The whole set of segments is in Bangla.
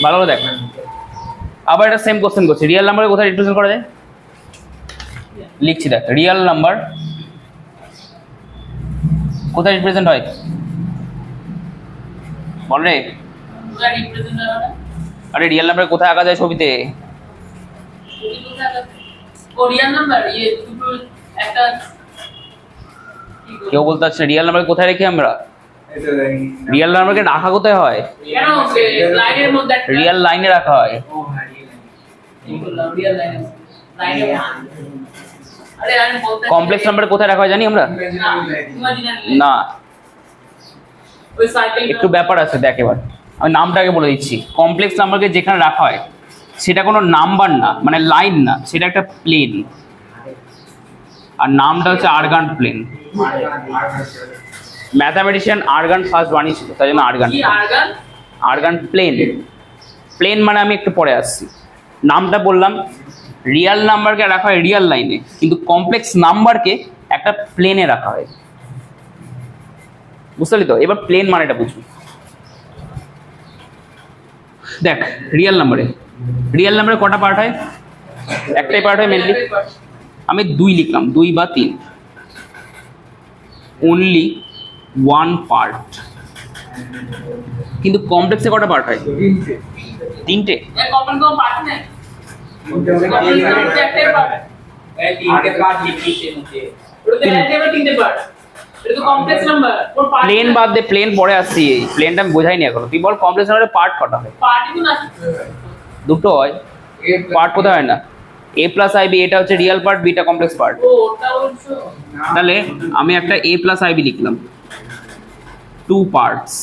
ভালো করে দেখ। আবার এটা সেম কোশ্চেন করছি, রিয়েল নাম্বারে কোথায় রিপ্রেজেন্ট করা যায়? লিখছি দেখ, রিয়েল নাম্বার কোথায় রিপ্রেজেন্ট হয় বল রে। আরে রিয়েল নাম্বার কোথায় আঁকা যায় ছবিতে? কেউ বলতে পারছে রিয়েল নাম্বার কোথায় রেখে আমরা? রিয়েল নাম্বারকে রাখা কোথায় হয়? রিয়েল লাইনে রাখা হয়। কমপ্লেক্স নাম্বার কোথায় রাখা হয় জানি আমরা? না, একটু ব্যাপার আছে দেখ। এবার আমি নামটাকে বলে দিচ্ছি। কমপ্লেক্স নাম্বারকে যেখানে রাখা হয় সেটা কোনো নাম্বার না, মানে লাইন না, সেটা একটা প্লেন। আর নামটা হচ্ছে Argand plane. Mathematician Argand first বানিয়েছিল, তাই জন্য আর্গান। Argon plane. প্লেন মানে আমি একটু পরে আসছি। নামটা বললাম, রিয়েল নাম্বারকে রাখা হয় রিয়েল লাইনে, কিন্তু কমপ্লেক্স নাম্বারকে একটা প্লেনে রাখা হয়। বুঝতে পারলি তো? এবার প্লেন মানেটা বুঝবি। দেখ, রিয়েল নাম্বারে কটা পার্ট হয়? একটাই পার্ট হয় মেনলি। আমি 2 লিখলাম, 2 বা 3, অনলি 1 পার্ট। কিন্তু কমপ্লেক্সে কটা পার্ট হয়? 3টে। প্লেন বাদ দে, প্লেন পরে আসছি। এই প্লেনটা আমি বোঝাইনি এখনো। তুই বল কমপ্লেক্স নাম্বারে পার্ট কটা হয়? দুটো হয়। পার্ট কোথায় হয় না? a প্লাস আইবি, এটা হচ্ছে real part, beta complex part. তাহলে আমি একটা a প্লাস আইবি লিখলাম, 2 পার্টস।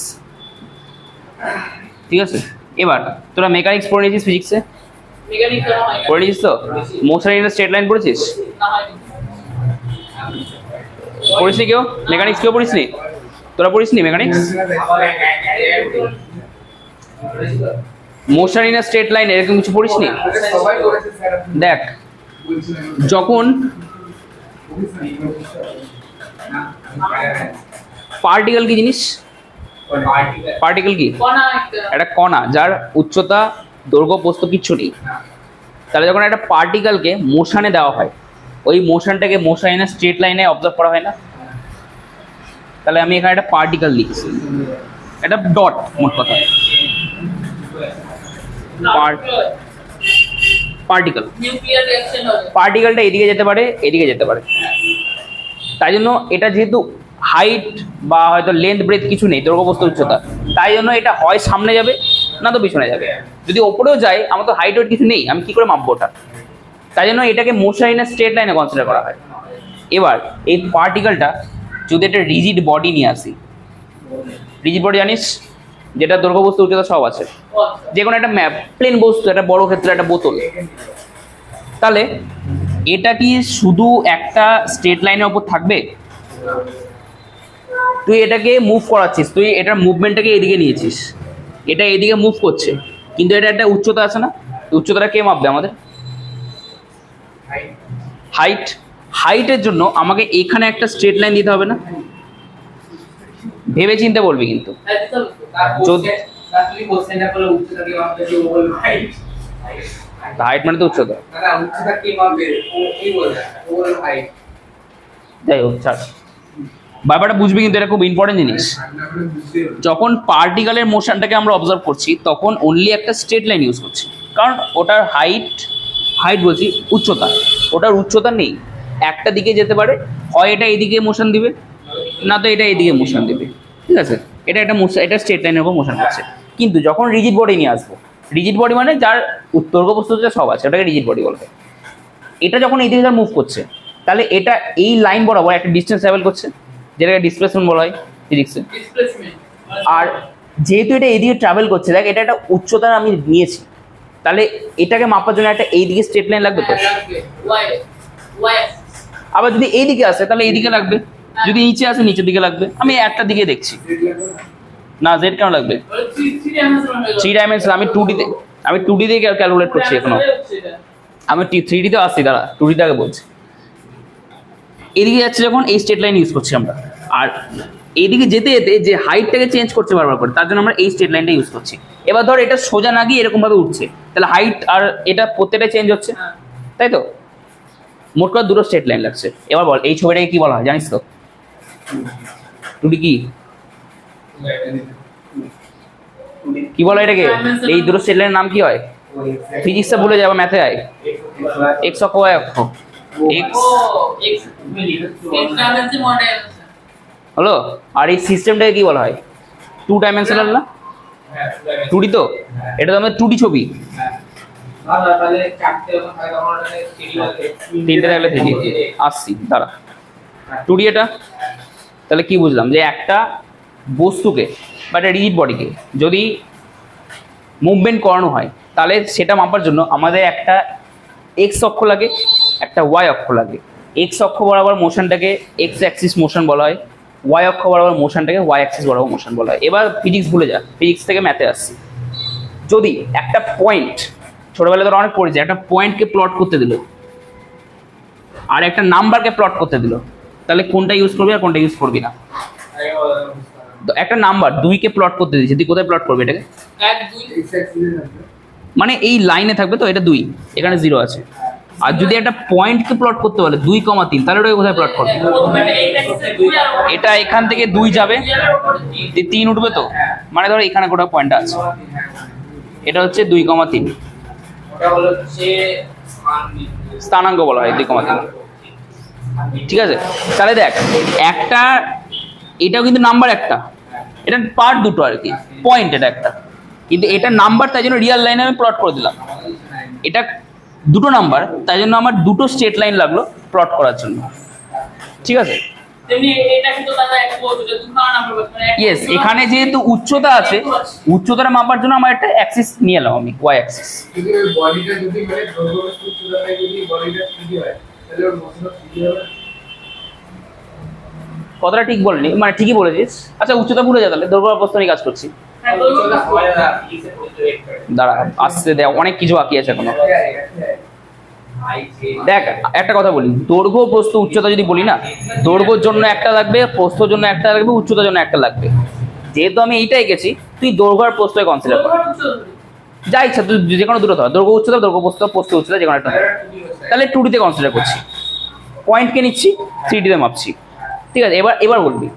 ঠিক আছে? এবার তোরা মেকানিক্স পড়ে নিয়েছিস ফিজিক্সে? পড়ে নিয়েছিস তো? মোশন ইন স্ট্রেট লাইন পড়েছিস? পড়িসনি কেউ? মেকানিক্স কেউ পড়িসনি? তোরা পড়িসনি mechanics? Motion in straight line এরকম কিছু পড়িসনি? দেখ, যখন পার্টিকেল কি জিনিস? পার্টিকেল কি? একটা কণা যার উচ্চতা, দৈর্ঘ্য, প্রস্থ কিচ্ছু নেই। তাহলে যখন একটা পার্টিকেলকে মোশনে দেওয়া হয়, ওই মোশনটাকে মোশন ইন স্ট্রেট লাইনে অবজার্ভ করা হয় না? তাহলে আমি এখানে একটা পার্টিকেল লিখছি, একটা ডট, মোট কথা পার্টিকেল। পার্টিকেলটা এদিকে যেতে পারে, এদিকে যেতে পারে। তাই জন্য এটা যেহেতু হাইট বা হয়তো লেন্থ ব্রেথ কিছু নেই, দৈর্ঘ্য প্রস্থ উচ্চতা, তাই জন্য এটা হয় সামনে যাবে না তো পিছনে যাবে। যদি ওপরেও যায়, আমার তো হাইট ওয়েট কিছু নেই, আমি কি করে মাপবো ওটা? তাই জন্য এটাকে মোশন ইন স্ট্রেট লাইনে কনসিডার করা হয়। এবার এই পার্টিকেলটা যদি একটা রিজিড বডি নিয়ে আসি, রিজিড বডি জানিস, যেটা দৈর্ঘ্য বস্তু উচ্চতা সব আছে, যে কোনো একটা ম্যাপ প্লেন বস্তু, একটা বড় ক্ষেত্রে একটা বোতল, তাহলে এটা কি শুধু একটা স্ট্রেট লাইনের উপর থাকবে? তুই এটাকে মুভ করাচ্ছিস, তুই এটার মুভমেন্টটাকে এদিকে নিয়েছিস, এটা এদিকে মুভ করছে, কিন্তু এটা একটা উচ্চতা আছে না? উচ্চতাটা কে মাপবে আমাদের? হাইট। হাইটের জন্য আমাকে এখানে একটা স্ট্রেট লাইন দিতে হবে না? ভেবে চিন্তে বলবি কিন্তু। হাইট মানে তো উচ্চতা। যাই হোক, ছাড়, ব্যাপারটা বুঝবি কিন্তু, এটা খুব ইম্পর্টেন্ট জিনিস। যখন পার্টিকেলের মোশনটাকে আমরা অবজার্ভ করছি, তখন অনলি একটা স্ট্রেট লাইন ইউজ করছি, কারণ ওটার হাইট বলছি উচ্চতা, ওটার উচ্চতা নেই, একটা দিকে যেতে পারে, হয় এটা এদিকে মোশন দিবে, না তো এটা এদিকে মোশন দিবে। ঠিক আছে? এটা একটা মোশন, এটা স্ট্রেট লাইনের উপর মোশন করছে। কিন্তু যখন রিজিড বডি নিয়ে আসবো, রিজিড বডি মানে যার দৈর্ঘ্য প্রস্থ সব আছে, ওটাকে রিজিড বডি বলবে। এটা যখন এইদিকে যার মুভ করছে, তাহলে এটা এই লাইন বরাবর একটা ডিস্টেন্স ট্রাভেল করছে, যেটাকে ডিসপ্লেসমেন্ট বলা হয় ফিজিক্সে। আর যেহেতু এটা এইদিকে ট্রাভেল করছে, দেখ এটা একটা উচ্চতা আমি নিয়েছি, তাহলে এটাকে মাপার জন্য একটা এইদিকে স্ট্রেট লাইন লাগবে তো। আবার যদি এইদিকে আসে তাহলে এইদিকে লাগবে, যদি নিচে আসে নিচের দিকে লাগবে। আমি একটা দিকে দেখছি না, জেড কেন লাগবে? 3 ডাইমেনশন। আমি 2D দিয়ে ক্যালকুলেট করছি এখনো। আমি 3D তে আসছি, দাঁড়া, 2D তে আগে বলছি। এদিকে যাচ্ছে যখন, এই স্ট্রেট লাইন ইউজ করছি আমরা, আর এইদিকে যেতে যেতে যে হাইটটাকে চেঞ্জ করছে বারবার করে, তার জন্য আমরা এই স্ট্রেট লাইনটা ইউজ করছি। এবার ধর এটা সোজা না গিয়ে এরকম ভাবে উঠছে, তাহলে হাইট আর এটা প্রত্যেকটা চেঞ্জ হচ্ছে, তাই তো? মোট করে দুটো স্ট্রেট লাইন লাগছে। এবার বল এই ছবিটাকে কি বলা হয় জানিস তো? 2D কি কি বলা এটাকে? এই দুটো স্ট্রেট লাইনের নাম কি হয়? ফিজিক্সে ভুলে যাবে, ম্যাথে হয় এক্স অক্ষ ওয়াই অক্ষ। এক্স হলো। আর এই সিস্টেমটাকে কি বলা হয়? 2 ডাইমেনশনাল না? 2D তো? এটা তো আমাদের 2D ছবি। তিনটে থাকলে 3D আসছি দাঁড়া। 2D এটা তাহলে কি বুঝলাম? যে একটা বস্তুকে বা একটা রিজিড বডিকে যদি মুভমেন্ট করানো হয়, তাহলে সেটা মাপার জন্য আমাদের একটা এক্স অক্ষ লাগে, একটা ওয়াই অক্ষ লাগে। এক্স অক্ষ বরাবর মোশনটাকে এক্স অ্যাক্সিস মোশন বলা হয়, ওয়াই অক্ষ বরাবর মোশনটাকে ওয়াই অ্যাক্সিস বরাবর মোশন বলা হয়। এবার ফিজিক্স ভুলে যা, ফিজিক্স থেকে ম্যাথে আসছি। যদি একটা পয়েন্ট, ছোটবেলায় তো অনেক পড়েছে, একটা পয়েন্টকে প্লট করতে দিল আর একটা নাম্বারকে প্লট করতে দিল, তাহলে কোনটা ইউজ করবি আর কোনটা ইউজ করবি না? তো একটা নাম্বার 2কে প্লট করতে দিয়েছে, তুই কোথায় প্লট করবি এটাকে? মানে এই লাইনে থাকবে তো, এটা 2, এখানে 0 আছে। আর যদি একটা পয়েন্টকে প্লট করতে বলে 2,3, তাহলে ওটাকে কোথায় প্লট করবে? এটা এখান থেকে 2 যাবে, 3 উঠবে তো, মানে ধরো এখানে গোটা পয়েন্ট আছে, এটা হচ্ছে 2,3, স্থানাঙ্ক বলা হয় 2,3। ঠিক আছে, তাহলে দেখ একটা, এটাও কিন্তু নাম্বার একটা, এটা পার্ট দুটো আর কি, পয়েন্ট এটা একটা, কিন্তু এটা নাম্বার, তাই জন্য রিয়েল লাইনে আমি প্লট করে দিলাম। এটা দুটো নাম্বার, তাই জন্য আমার দুটো স্ট্রেট লাইন লাগলো প্লট করার জন্য। ঠিক আছে, ইয়েস, এখানে যেহেতু উচ্চতা আছে, উচ্চতাটা মাপার জন্য আমার একটা অ্যাক্সিস নিয়ে এলাম আমি, ওয়াই অ্যাক্সিস। কথাটা ঠিক বলনি, মানে ঠিকই বলেছিস। আচ্ছা উচ্চতা ভুলে যা, তাহলে দৈর্ঘ্য প্রস্থ নিয়ে কাজ করছি। দাঁড়া আসতে দেখ, অনেক কিছু বাকি আছে এখনো। দেখ একটা কথা বলি, দৈর্ঘ্য প্রস্থ উচ্চতা যদি বলি না, দৈর্ঘ্যর জন্য একটা লাগবে, প্রস্থর জন্য একটা লাগবে, উচ্চতার জন্য একটা লাগবে। যেহেতু আমি এইটাই গেছি, তুই দৈর্ঘ্য আর প্রস্থকে কনসিডার কর, যা ইচ্ছা তুই যে কোনো দুটো ধর, দৈর্ঘ্য উচ্চতা, দৈর্ঘ্য প্রস্থ, প্রস্থ উচ্চতা, যে কোনো একটা। তাহলে 2D তে কনসিডার করছি, পয়েন্টকে নিচ্ছি, 3D তে মাপছি। ঠিক আছে, এবার বলবি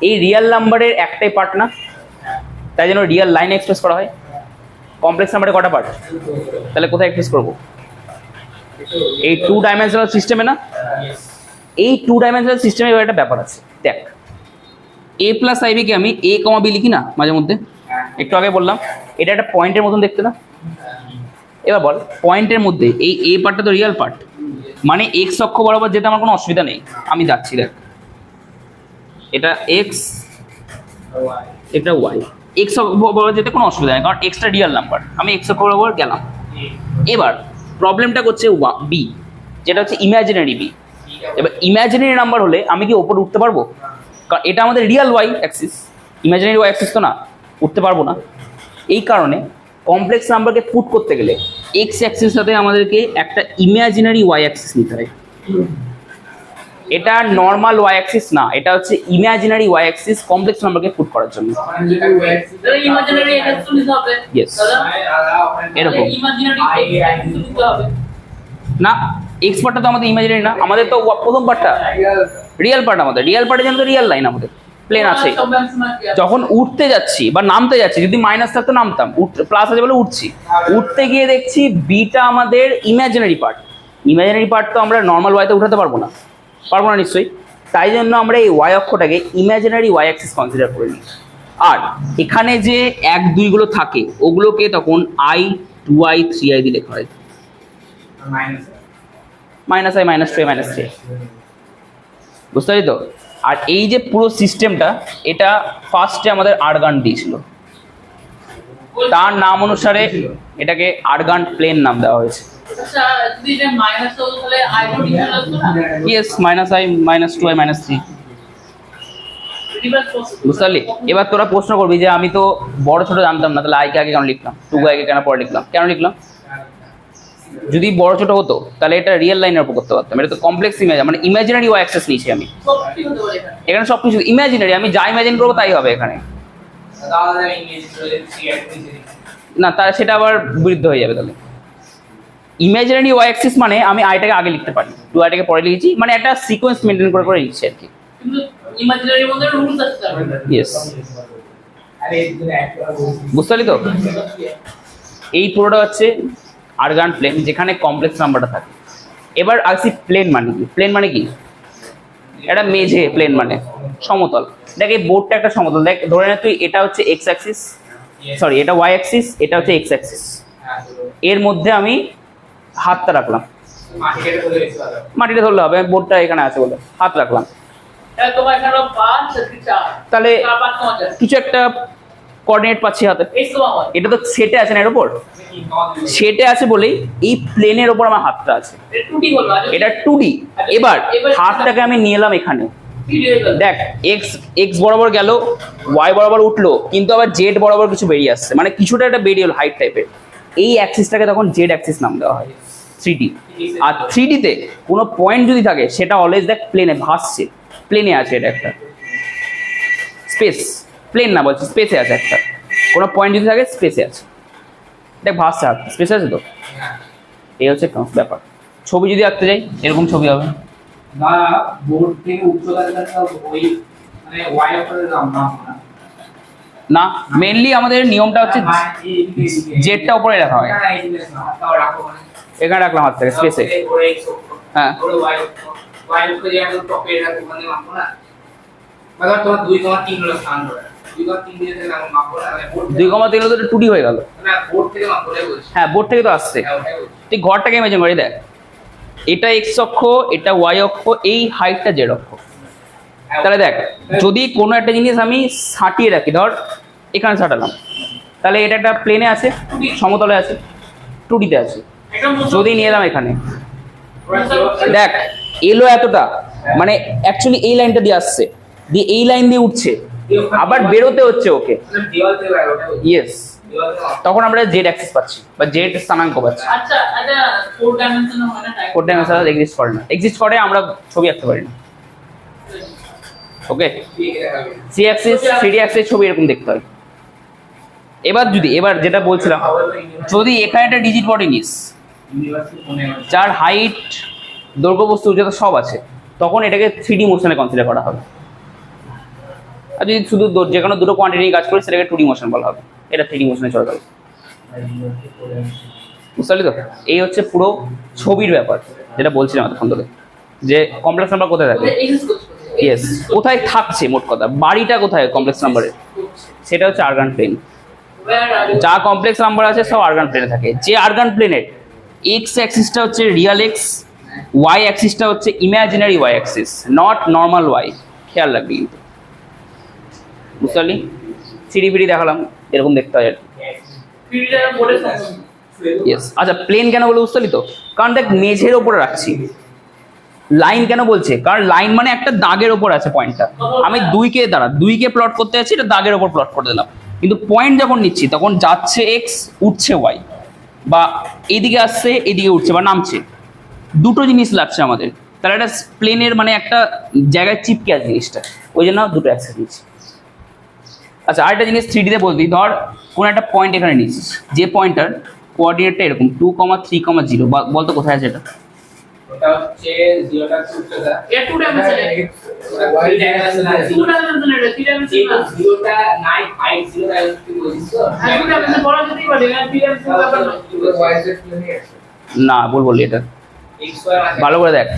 এই রিয়েল নাম্বারের একটাই পার্ট না, তাই জন্য রিয়েল লাইন এক্সপ্রেস করা হয়। কমপ্লেক্স নাম্বারে কটা পার্ট? তাহলে কোথায় এক্সপ্রেস করবো? এই 2 ডাইমেনশনাল সিস্টেমে না? এই 2 ডাইমেনশনাল সিস্টেমে এবার একটা ব্যাপার আছে। দেখ a প্লাস আইবি কে আমি a কমা b লিখি না মাঝে মধ্যে, একটু আগে বললাম এটা একটা পয়েন্টের মতন দেখতে না? এবার বল পয়েন্টের মধ্যে এই a পার্টটা তো রিয়েল পার্ট, মানে এক্স অক্ষ বরাবর যেতে আমার কোনো অসুবিধা নেই, আমি যাচ্ছি। দেখ এটা এক্স, এটা ওয়াই, এক্স অক্ষ বরাবর যেতে কোনো অসুবিধা নেই, কারণ এক্সটা রিয়েল নাম্বার, আমি এক্স অক্ষ বরাবর গেলাম। এবার প্রবলেমটা করছে বি, যেটা হচ্ছে ইমাজিনারি বি। এবার ইমাজিনারি নাম্বার হলে আমি কি ওপরে উঠতে পারবো? কারণ এটা আমাদের real y axis, imaginary Y axis তো না, উঠতে পারবো না। এই কারণে কমপ্লেক্স নাম্বারকে পুট করতে গেলে এক্স অ্যাক্সিস সাথে আমাদেরকে একটা ইমাজিনারি ওয়াই অ্যাক্সিস নিতে হয়। এটা নর্মাল ওয়াই অ্যাক্সিস না, এটা হচ্ছে ইমাজিনারি ওয়াই অ্যাক্সিস কমপ্লেক্স নাম্বারকে পুট করার জন্য। ইয়েস, এরকম না, এক্স পার্টটা তো আমাদের ইমাজিনারি না, আমাদের তো প্রথম পার্টটা রিয়েল পার্ট। আমাদের রিয়েল পার্টের জন্য তো রিয়েল লাইন আমাদের প্লেন আছে। যখন উঠতে যাচ্ছি বা নামতে যাচ্ছি, যদি মাইনাস থাকতো নামতাম, প্লাস আছে বলে উঠছি, উঠতে গিয়ে দেখছি বিটা আমাদের ইমাজিনারি পার্ট। ইমাজিনারি পার্ট তো আমরা নর্মাল ওয়াইতে উঠাতে পারবো না নিশ্চয়ই, তাই জন্য আমরা এই ওয়াই অক্ষটাকে ইমাজিনারি ওয়াই অ্যাক্সিস কনসিডার করে নিই। আর এখানে যে 1, 2 গুলো থাকে ওগুলোকে তখন i, 2i, 3i দিয়ে লেখা হয়, minus i, minus 2i, minus 3i, বুঝতে পারছি তো? আর এই যে পুরো সিস্টেমটা, এটা ফার্স্টে আমাদের আর্গান দিয়েছিল, তার নাম অনুসারে এটাকে আর্গান প্লেন নাম দেওয়া হয়েছে। Yes, minus i, minus 2i, minus 3, বুঝতে পারলি? এবার তোরা প্রশ্ন করবি যে আমি তো বড় ছোট জানতাম না, তাহলে i কে আগে কেন লিখলাম, 2i কে কেন পরে লিখলাম, কেন লিখলাম? যদি বড় ছোট হতো তাহলে এটা রিয়েল লাইনের উপর করতে পারতাম। এটা তো কমপ্লেক্স ইমেজ, মানে ইমাজিনারি ওয়াই অ্যাক্সেস নিয়েছি আমি। এখানে সবকিছু ইমাজিনারি, আমি যা ইমাজিন করবো তাই হবে এখানে। না, তার সেটা আবার বিরুদ্ধ হয়ে যাবে। তাহলে ইমাজিনারি ওয়াই অ্যাক্সিস মানে আমি আইটাকে আগে লিখতে পারি, টু আইটাকে পরে লিখেছি, মানে একটা সিকোয়েন্স মেনটেন করে করে লিখছি আর কি। কিন্তু ইমাজিনারির মধ্যে রুলস আছে। ইয়েস, বুঝতে পারলি তো? এই পুরোটা হচ্ছে আর্গান প্লেন, যেখানে কমপ্লেক্স নাম্বারটা থাকে। এবার আসি প্লেন মানে কি। প্লেন মানে কি? এটা মেঝে, প্লেন মানে সমতল। দেখ এই বোর্ডটা একটা সমতল, দেখ ধরে নে তুই এটা হচ্ছে এক্স অ্যাক্সিস, সরি এটা ওয়াই অ্যাক্সিস, এটা হচ্ছে এক্স অ্যাক্সিস। এর মধ্যে আমি হাতটা রাখলাম, মাটিটা ধরলে হবে, বোর্ডটা এখানে আছে বলে হাত রাখলাম। তাহলে কিছু একটা কোঅর্ডিনেট পাচ্ছি হাতে, এটা তো সেটে আছে না এর উপর, সেটে আছে বলেই এই প্লেনের উপর আমার হাতটা আছে, এটা 2D। এবার হাতটাকে আমি নিয়ে এলাম এখানে, দেখ এক্স এক্স বরাবর গেল, ওয়াই বরাবর উঠলো, কিন্তু আবার জেড বরাবর কিছু বেরিয়ে আসছে, মানে কিছুটা একটা বেরিয়ে হলো হাইট টাইপের। এই অ্যাক্সিসটাকে তখন জেড অ্যাক্সিস নাম দেওয়া হয়, 3D। আর 3D তে কোনো পয়েন্ট যদি থাকে সেটা অলওয়েজ দেখ প্লেনে ভাসছে, প্লেনে আছে, এটা একটা স্পেস, প্লেন না বলছি স্পেসে আছে একটা, কোনো পয়েন্ট যদি থাকে স্পেসে আছে, দেখ ভাসছে, আর স্পেসে আছে তো। এই হচ্ছে ব্যাপার। ছবি যদি আঁকতে যাই এরকম ছবি হবে না, বোর্ড থেকে উচ্চতার ওই মানে ওয়াই অক্ষরের নাম না, না মেইনলি আমাদের নিয়মটা হচ্ছে জেডটা উপরে রাখা হয়, এখানে রাখলাম হাত থেকে স্পেসে। হ্যাঁ ওয়াই অক্ষরে যে একদম টপে রাখবো মানে মাপবো না, মানে তোমার 2,3 হলো স্থান ধরে 2,3 দিয়ে থেকে আমরা মাপবো না, মানে বোর্ড 2,3 হলে তো 2D হয়ে গেল না, বোর্ড থেকে মাপবো না বলছি। হ্যাঁ বোর্ড থেকে তো আসছে। হ্যাঁ ওটাই বলছি। তুই ঘরটাকে ইমাজিন করি, দেখ এটা এক্স অক্ষ, এটা ওয়াই অক্ষ, এই হাইটটা জেড অক্ষ। তাহলে দেখ যদি কোনো একটা জিনিস আমি সাটিয়ে রাখি, ধর এখানে সাটালাম, তাহলে এটা একটা প্লেনে আছে, সমতলে আছে, 2D তে আছে। যদি নিয়ে এলাম এখানে, দেখ এলো এতটা, মানে অ্যাকচুয়ালি এই লাইনটা দিয়ে আসছে, দিয়ে এই লাইন দিয়ে উঠছে, আবার বেরোতে হচ্ছে ওকে। দেওয়াল থেকে বাইরে ওটাই বলছি। ইয়েস, দেওয়াল থেকে তখন আমরা জেড অ্যাক্সিস পাচ্ছি বা জেড স্থানাঙ্ক পাচ্ছি। আচ্ছা আচ্ছা 4 ডাইমেনশন হয় না, ফোর ডাইমেনশনাল এক্সিস্ট করে না, এক্সিস্ট করে আমরা ছবি আঁকতে পারি না। ওকে, সি অ্যাক্সিস 3D অ্যাক্সিস ছবি এরকম দেখতে হয়। এবার যেটা বলছিলাম, যদি এখানে একটা ডিজিট বডি নিস ইউনিভার্সিটি কোনে যার হাইট, দৈর্ঘ্য, বস্তু, উচ্চতা সব আছে, তখন এটাকে 3D মোশনে কনসিডার করা হবে। আর যদি শুধু যে কোনো দুটো কোয়ান্টিটি নিয়ে কাজ করি সেটাকে 2D মোশন বলা হবে, এটা 3D মোশনে চলে যাবে। বুঝতে পারলি তো? এই হচ্ছে পুরো ছবির ব্যাপার, যেটা বলছিলাম এতক্ষণ ধরে, যে কমপ্লেক্স নাম্বার কোথায় থাকে। ইয়েস, কোথায় থাকছে, মোট কথা বাড়িটা কোথায় কমপ্লেক্স নাম্বারের, সেটা হচ্ছে আর্গান প্লেন। যা কমপ্লেক্স নাম্বার আছে সব আর্গান প্লেনে থাকে। যে আর্গান প্লেনের এক্স অ্যাক্সিসটা হচ্ছে রিয়াল এক্স, ওয়াই অ্যাক্সিসটা হচ্ছে imaginary Y axis, not normal y. খেয়াল রাখবি কিন্তু, বুঝতে পারলি? সিঁড়ি দেখালাম, এরকম দেখতে হয় আর কি। ইয়েস, আচ্ছা প্লেন কেন বলে বুঝতে পারলি তো? কারণ দেখ মেঝের ওপরে রাখছি। লাইন কেন বলছে? কারণ লাইন মানে একটা দাগের ওপর আছে পয়েন্টটা। আমি 2কে প্লট করতে যাচ্ছি, এটা দাগের ওপর প্লট করে দিলাম। কিন্তু পয়েন্ট যখন নিচ্ছি তখন যাচ্ছে এক্স, উঠছে ওয়াই, বা এইদিকে আসছে এইদিকে উঠছে বা নামছে, দুটো জিনিস লাগছে আমাদের। তাহলে একটা প্লেনের মানে একটা জায়গায় চিপকে আছে জিনিসটা, ওই জন্য দুটো অ্যাক্সেস নিচ্ছি। আচ্ছা আরেকটা জিনিস 3D তে বলবি, ধর কোনো একটা পয়েন্ট এখানে নিচ্ছিস, যে পয়েন্টটার কোঅর্ডিনেটটা এরকম 2,3,0, বলতো কোথায় আছে এটা? ওটা হচ্ছে 0টা উচ্চতা, এর 2 ডাইমেনশন, 3 ডাইমেনশন আছে। 2 ডাইমেনশন এটা 3 ডাইমেনশন না, 0টা নাই, হাইট 0 ডাইমেনশন বলছিস তো? হ্যাঁ 2 ডাইমেনশন বলা যেতেই পারে, এখানে 3 ডাইমেনশন ব্যাপার না। ওয়াই জেড প্লেনে আছে, না বললি এটা x স্কয়ার আছে। ভালো করে দেখ,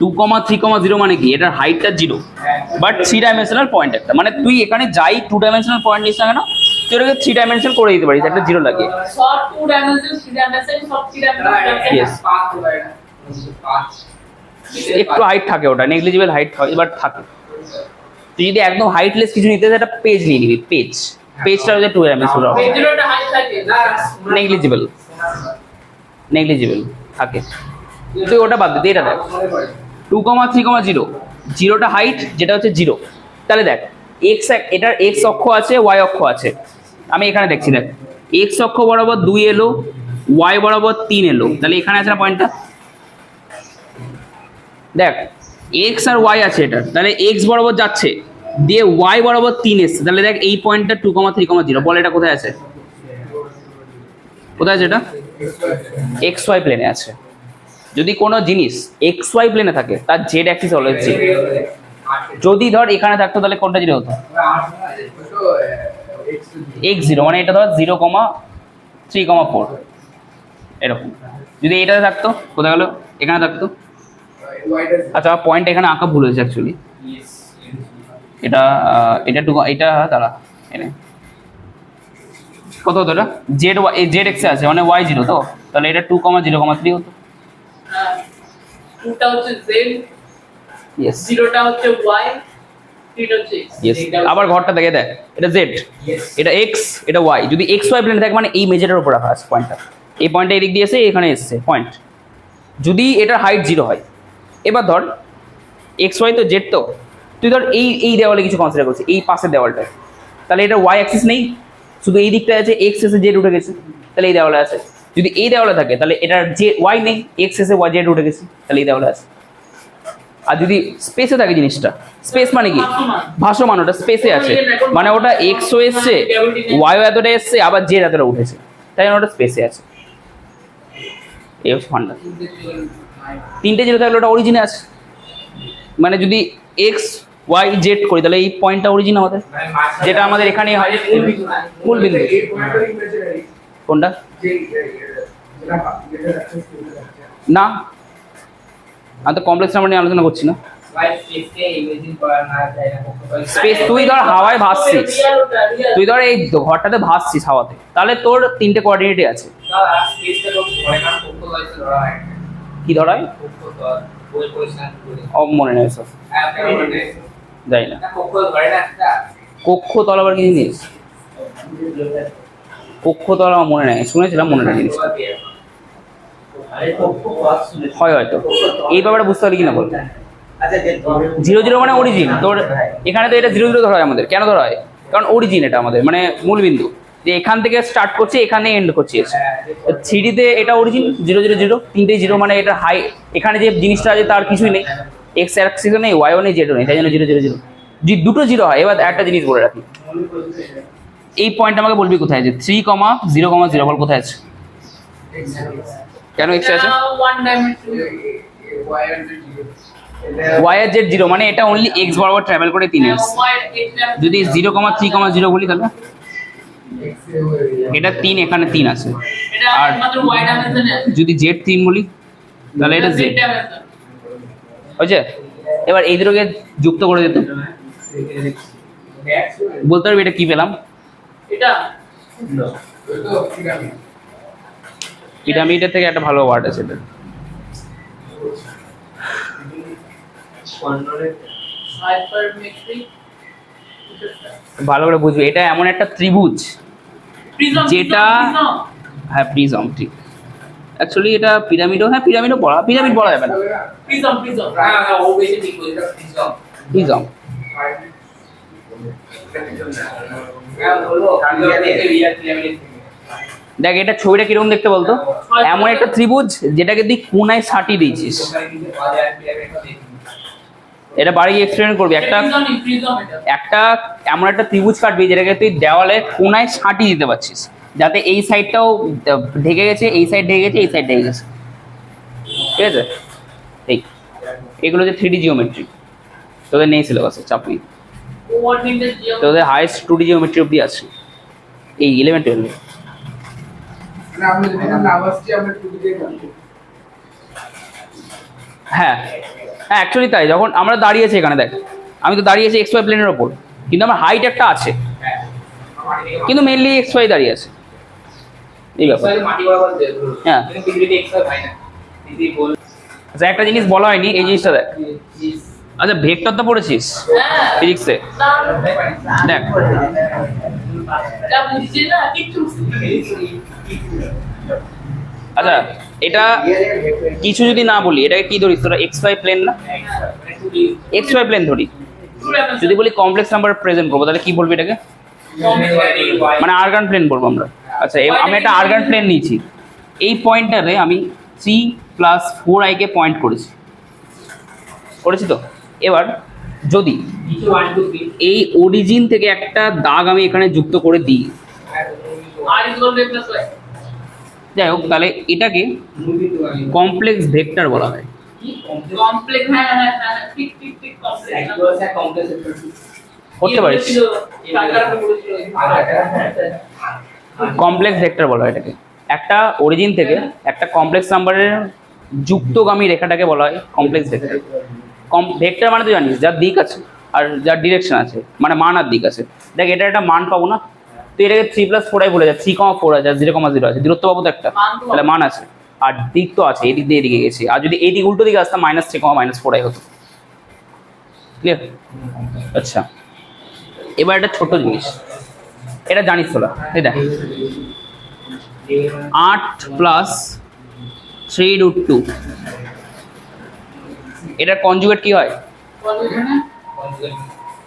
2,3,0 মানে কি? এটার হাইটটা 0, বাট 3 ডাইমেনশনাল পয়েন্ট একটা, মানে তুই এখানে যাই 2 ডাইমেনশনাল পয়েন্ট নিস না কেন, তুই ওটাকে 3 ডাইমেনশন করে দিতে পারিস একটা 0 লাগিয়ে। সব 2 ডাইমেনশন 3 ডাইমেনশন সব 3 ডাইমেনশন। Yes. 5 হবে এটা 5, একটু হাইট থাকে, ওটা নেগলিজিবল হাইট হয়, বাট থাকে। তুই যদি একদম হাইটলেস কিছু নিতে চাস, একটা পেজ নিয়ে নিবি, পেজটা হচ্ছে 2 ডাইমেনশনাল, পেজেরটা হাইট থাকে না নেগলিজিবল থাকে। তুই ওটা বাদ দে, এটা দেখ 2,3,0, 0টা হাইট, যেটা হচ্ছে 0। তাহলে দেখ এটার এক্স অক্ষ আছে, ওয়াই অক্ষ আছে। আমি এখানে দেখছি, দেখ এক্স অক্ষ বরাবর 2 এলো, ওয়াই বরাবর 3 এলো, তাহলে এখানে আছে না পয়েন্টটা, দেখ এক্স আর ওয়াই আছে এটা, তাহলে এক্স বরাবর যাচ্ছে দিয়ে ওয়াই বরাবর 3 এসছে, তাহলে দেখ এই পয়েন্টটা 2,3,0, বল এটা কোথায় আছে, কোথায় আছে এটা, এক্স ওয়াই প্লেনে আছে। যদি কোনো জিনিস এক্স ওয়াই প্লেনে থাকে তার জেড অ্যাক্সিস হলো হচ্ছে, যদি ধর এখানে থাকতো তাহলে কোনটা জিরো হতো, এক্স জিরো, মানে এটা ধর 0,3,4 এরকম। যদি এটাতে থাকতো কোথায় গেল, এখানে থাকতো, আচ্ছা পয়েন্ট এখানে আঁকা ভুল হয়েছে অ্যাকচুয়ালি, এটা এটা দাঁড়া এনে কত হতো, এটা জেড এক্সে আছে মানে ওয়াই জিরো, তো তাহলে এটা 2,0,3 হতো। হ্যাঁ, 2টা হচ্ছে z, ইয়েস 0টা হচ্ছে y, 3টা হচ্ছে x। ইয়েস, আবার ঘরটা দেখে দেখ, এটা জেড, এটা এক্স, এটা ওয়াই, যদি এক্স ওয়াই প্লেনে থাকে মানে এই মেজারের উপর রাখা আছে পয়েন্টটা, এই পয়েন্টটা এদিক দিয়ে এসে এখানে এসছে পয়েন্ট, যদি এটার হাইট 0 হয়। এবার ধর এক্স ওয়াই তো জেড, তো তুই ধর এই দেওয়ালে কিছু কনসিডার করছিস, এই পাশের দেওয়ালটা, তাহলে এটা ওয়াই অ্যাক্সিস নেই, শুধু এই দিকটা আছে, এক্স এসে জেড উঠে গেছে, তাহলে এই দেওয়ালে আছে। যদি এই দেওয়ালে থাকে তাহলে এটার ওয়াই নেই, এক্স এসে ওয়াই জেড উঠে গেছে, তাহলে এই দেওয়ালে আছে। আর যদি স্পেসে থাকে জিনিসটা, স্পেস মানে কি, ভাসমান, ওটা স্পেসে আছে, মানে ওটা এক্সও এসছে, ওয়াইও এতটা এসছে, আবার জেড এতটা উঠেছে, তাই জন্য ওটা স্পেসে আছে। এই হচ্ছে ফান্ডা। 3টে জিরো থাকলে ওটা অরিজিনে আছে, মানে যদি এক্স ওয়াই জেড করি তাহলে এই পয়েন্টটা অরিজিন আমাদের, যেটা আমাদের এখানে হয় মূল বিন্দু। কোনটা না, আমি তো কমপ্লেক্স নাম্বার নিয়ে আলোচনা করছি না। স্পেস, তুই ধর হাওয়ায় ভাসছিস, তুই ধর এই ঘরটাতে ভাসছিস হাওয়াতে, তাহলে তোর 3টে কোঅর্ডিনেটই আছে। কি ধরায় মনে নেই সব, যাই না। কক্ষতল আবার কি জিনিস, কক্ষতল আমার মনে নেই, শুনেছিলাম মনে নেই জিনিসটা, হয় হয়তো। এই ব্যাপারে বুঝতে পারলি কিনা বল। 0,0 মানে অরিজিন, তোর এখানে তো এটা 0,0 ধরা হয় আমাদের, কেন ধরা হয়, কারণ অরিজিন এটা আমাদের মানে মূল বিন্দু, যে এখান থেকে স্টার্ট করছে এখানে এন্ড করছে। 3Dতে এটা অরিজিন 0,0,0, 3টে জিরো, মানে এটা হাই, এখানে যে জিনিসটা আছে তার কিছুই নেই, এক্স অ্যাক্সিসও নেই, ওয়াইও নেই, জেডও নেই, তাই জন্য 0,0,0। যদি দুটো জিরো হয়, এবার একটা জিনিস বলে রাখি, এই পয়েন্ট আমাকে বলবি কোথায় আছে, 3,0,0 বল কোথায় আছে, কেন এক্স আছে, one dimension, ওয়াই আর জেড 0, মানে এটা অনলি এক্স বরাবর ট্রাভেল করে 3 আসছে। y x dimension, যদি 0,3,0 বলি তাহলে এটা 3, এখানে 3 আছে। এটা আর মাত্র y dimension আছে, যদি জেড 3 বলি তাহলে এটা z জেড dimension। হয়েছে। এবার এই দুটোকে যুক্ত করে দিত, বলতে পারবি এটা কি পেলাম, এটা পিরামিডের থেকে একটা ভালো ওয়ার্ড আছে এটা, hypermetric, ভালো করে বুঝবি। এটা এমন একটা ত্রিভুজ prism, যেটা, prism, হ্যাঁ প্রিজম, ঠিক অ্যাকচুয়ালি এটা পিরামিডও, হ্যাঁ পিরামিড বলা যাবে না, prism, প্রিজম। দেখ এটা ছবিটা কিরকম দেখতে বলতো, এমন একটা ত্রিভুজ যেটাকে তুই কোনায় সাটিয়ে দিয়েছিস, এটা বাড়ি গিয়ে এক্সপেরিমেন্ট করবি, একটা এমন একটা ত্রিভুজ কাটবি যেটাকে তুই দেওয়ালে কোনায় সাটিয়ে দিতে পারছিস, যাতে এই সাইডটাও ঢেকে গেছে, এই সাইড ঢেকে গেছে, এই সাইড ঢেকে গেছে, ঠিক আছে। এই এগুলো যে 3D জিওমেট্রি তোদের নেই সিলেবাসে, চাপ নেই, তোদের হাইস্ট 2D জিওমেট্রি অব্দি আছে এই 11-12। হ্যাঁ হ্যাঁ অ্যাকচুয়ালি তাই, যখন আমরা দাঁড়িয়েছি এখানে দেখ, আমি তো দাঁড়িয়েছি এক্স ওয়াই প্লেনের ওপর, কিন্তু আমার হাইট একটা আছে, কিন্তু মেনলি এক্স ওয়াই দাঁড়িয়ে আছে, এই ব্যাপার। হ্যাঁ আচ্ছা একটা জিনিস বলা হয়নি, এই জিনিসটা দেখ, আচ্ছা ভেক্টর তো পড়েছিস ফিজিক্সে, দেখ আচ্ছা এটা কিছু যদি না বলি, এটাকে কি ধরিস তোরা, এক্স ওয়াই প্লেন না, এক্স ওয়াই প্লেন ধরি, যদি বলি কমপ্লেক্স নাম্বার প্রেজেন্ট করবো তাহলে কি বলবি এটাকে, মানে আর্গান প্লেন বলবো আমরা। আচ্ছা আমি একটা আর্গান প্লেন নিয়েছি, এই পয়েন্টারে আমি 3 + 4i কে পয়েন্ট করেছি তো। এবার যদি কিছু 1 2 3 এই অরিজিন থেকে একটা দাগ আমি এখানে যুক্ত করে দিই, আর ইকুয়াল টু প্লাস ওয়াই। যাই হোক, তাহলে এটাকে কমপ্লেক্স ভেক্টর বলা হয়। কমপ্লেক্স, হ্যাঁ হ্যাঁ হ্যাঁ ঠিক ঠিক ঠিক কমপ্লেক্স। করতে পারিস, কমপ্লেক্স ভেক্টর বলা হয় এটাকে। একটা অরিজিন থেকে একটা কমপ্লেক্স নাম্বারের যুক্তগামী রেখাটাকে বলা হয় কমপ্লেক্স ভেক্টর। ভেক্টর মানে তো জানিস, যার দিক আছে আর যার ডিরেকশন আছে, মানে মান আর দিক আছে। দেখ, এটা একটা মান পাবো না, তো এটাকে 3 + 4i বলে যায়। 3,4 আছে, 0,0 আছে, দূরত্ব পাবো তো একটা, তাহলে মান আছে আর দিক তো আছে, এদিক দিয়ে এদিকে গেছে। আর যদি এই দিক উল্টো দিকে আসতাম -3, -4i হতো। ক্লিয়ার? আচ্ছা, এবার একটা ছোট জিনিস, এটা জানিস তোরা, এই দেখ 8 + 3√2, এটার কনজুগেট কি হয়?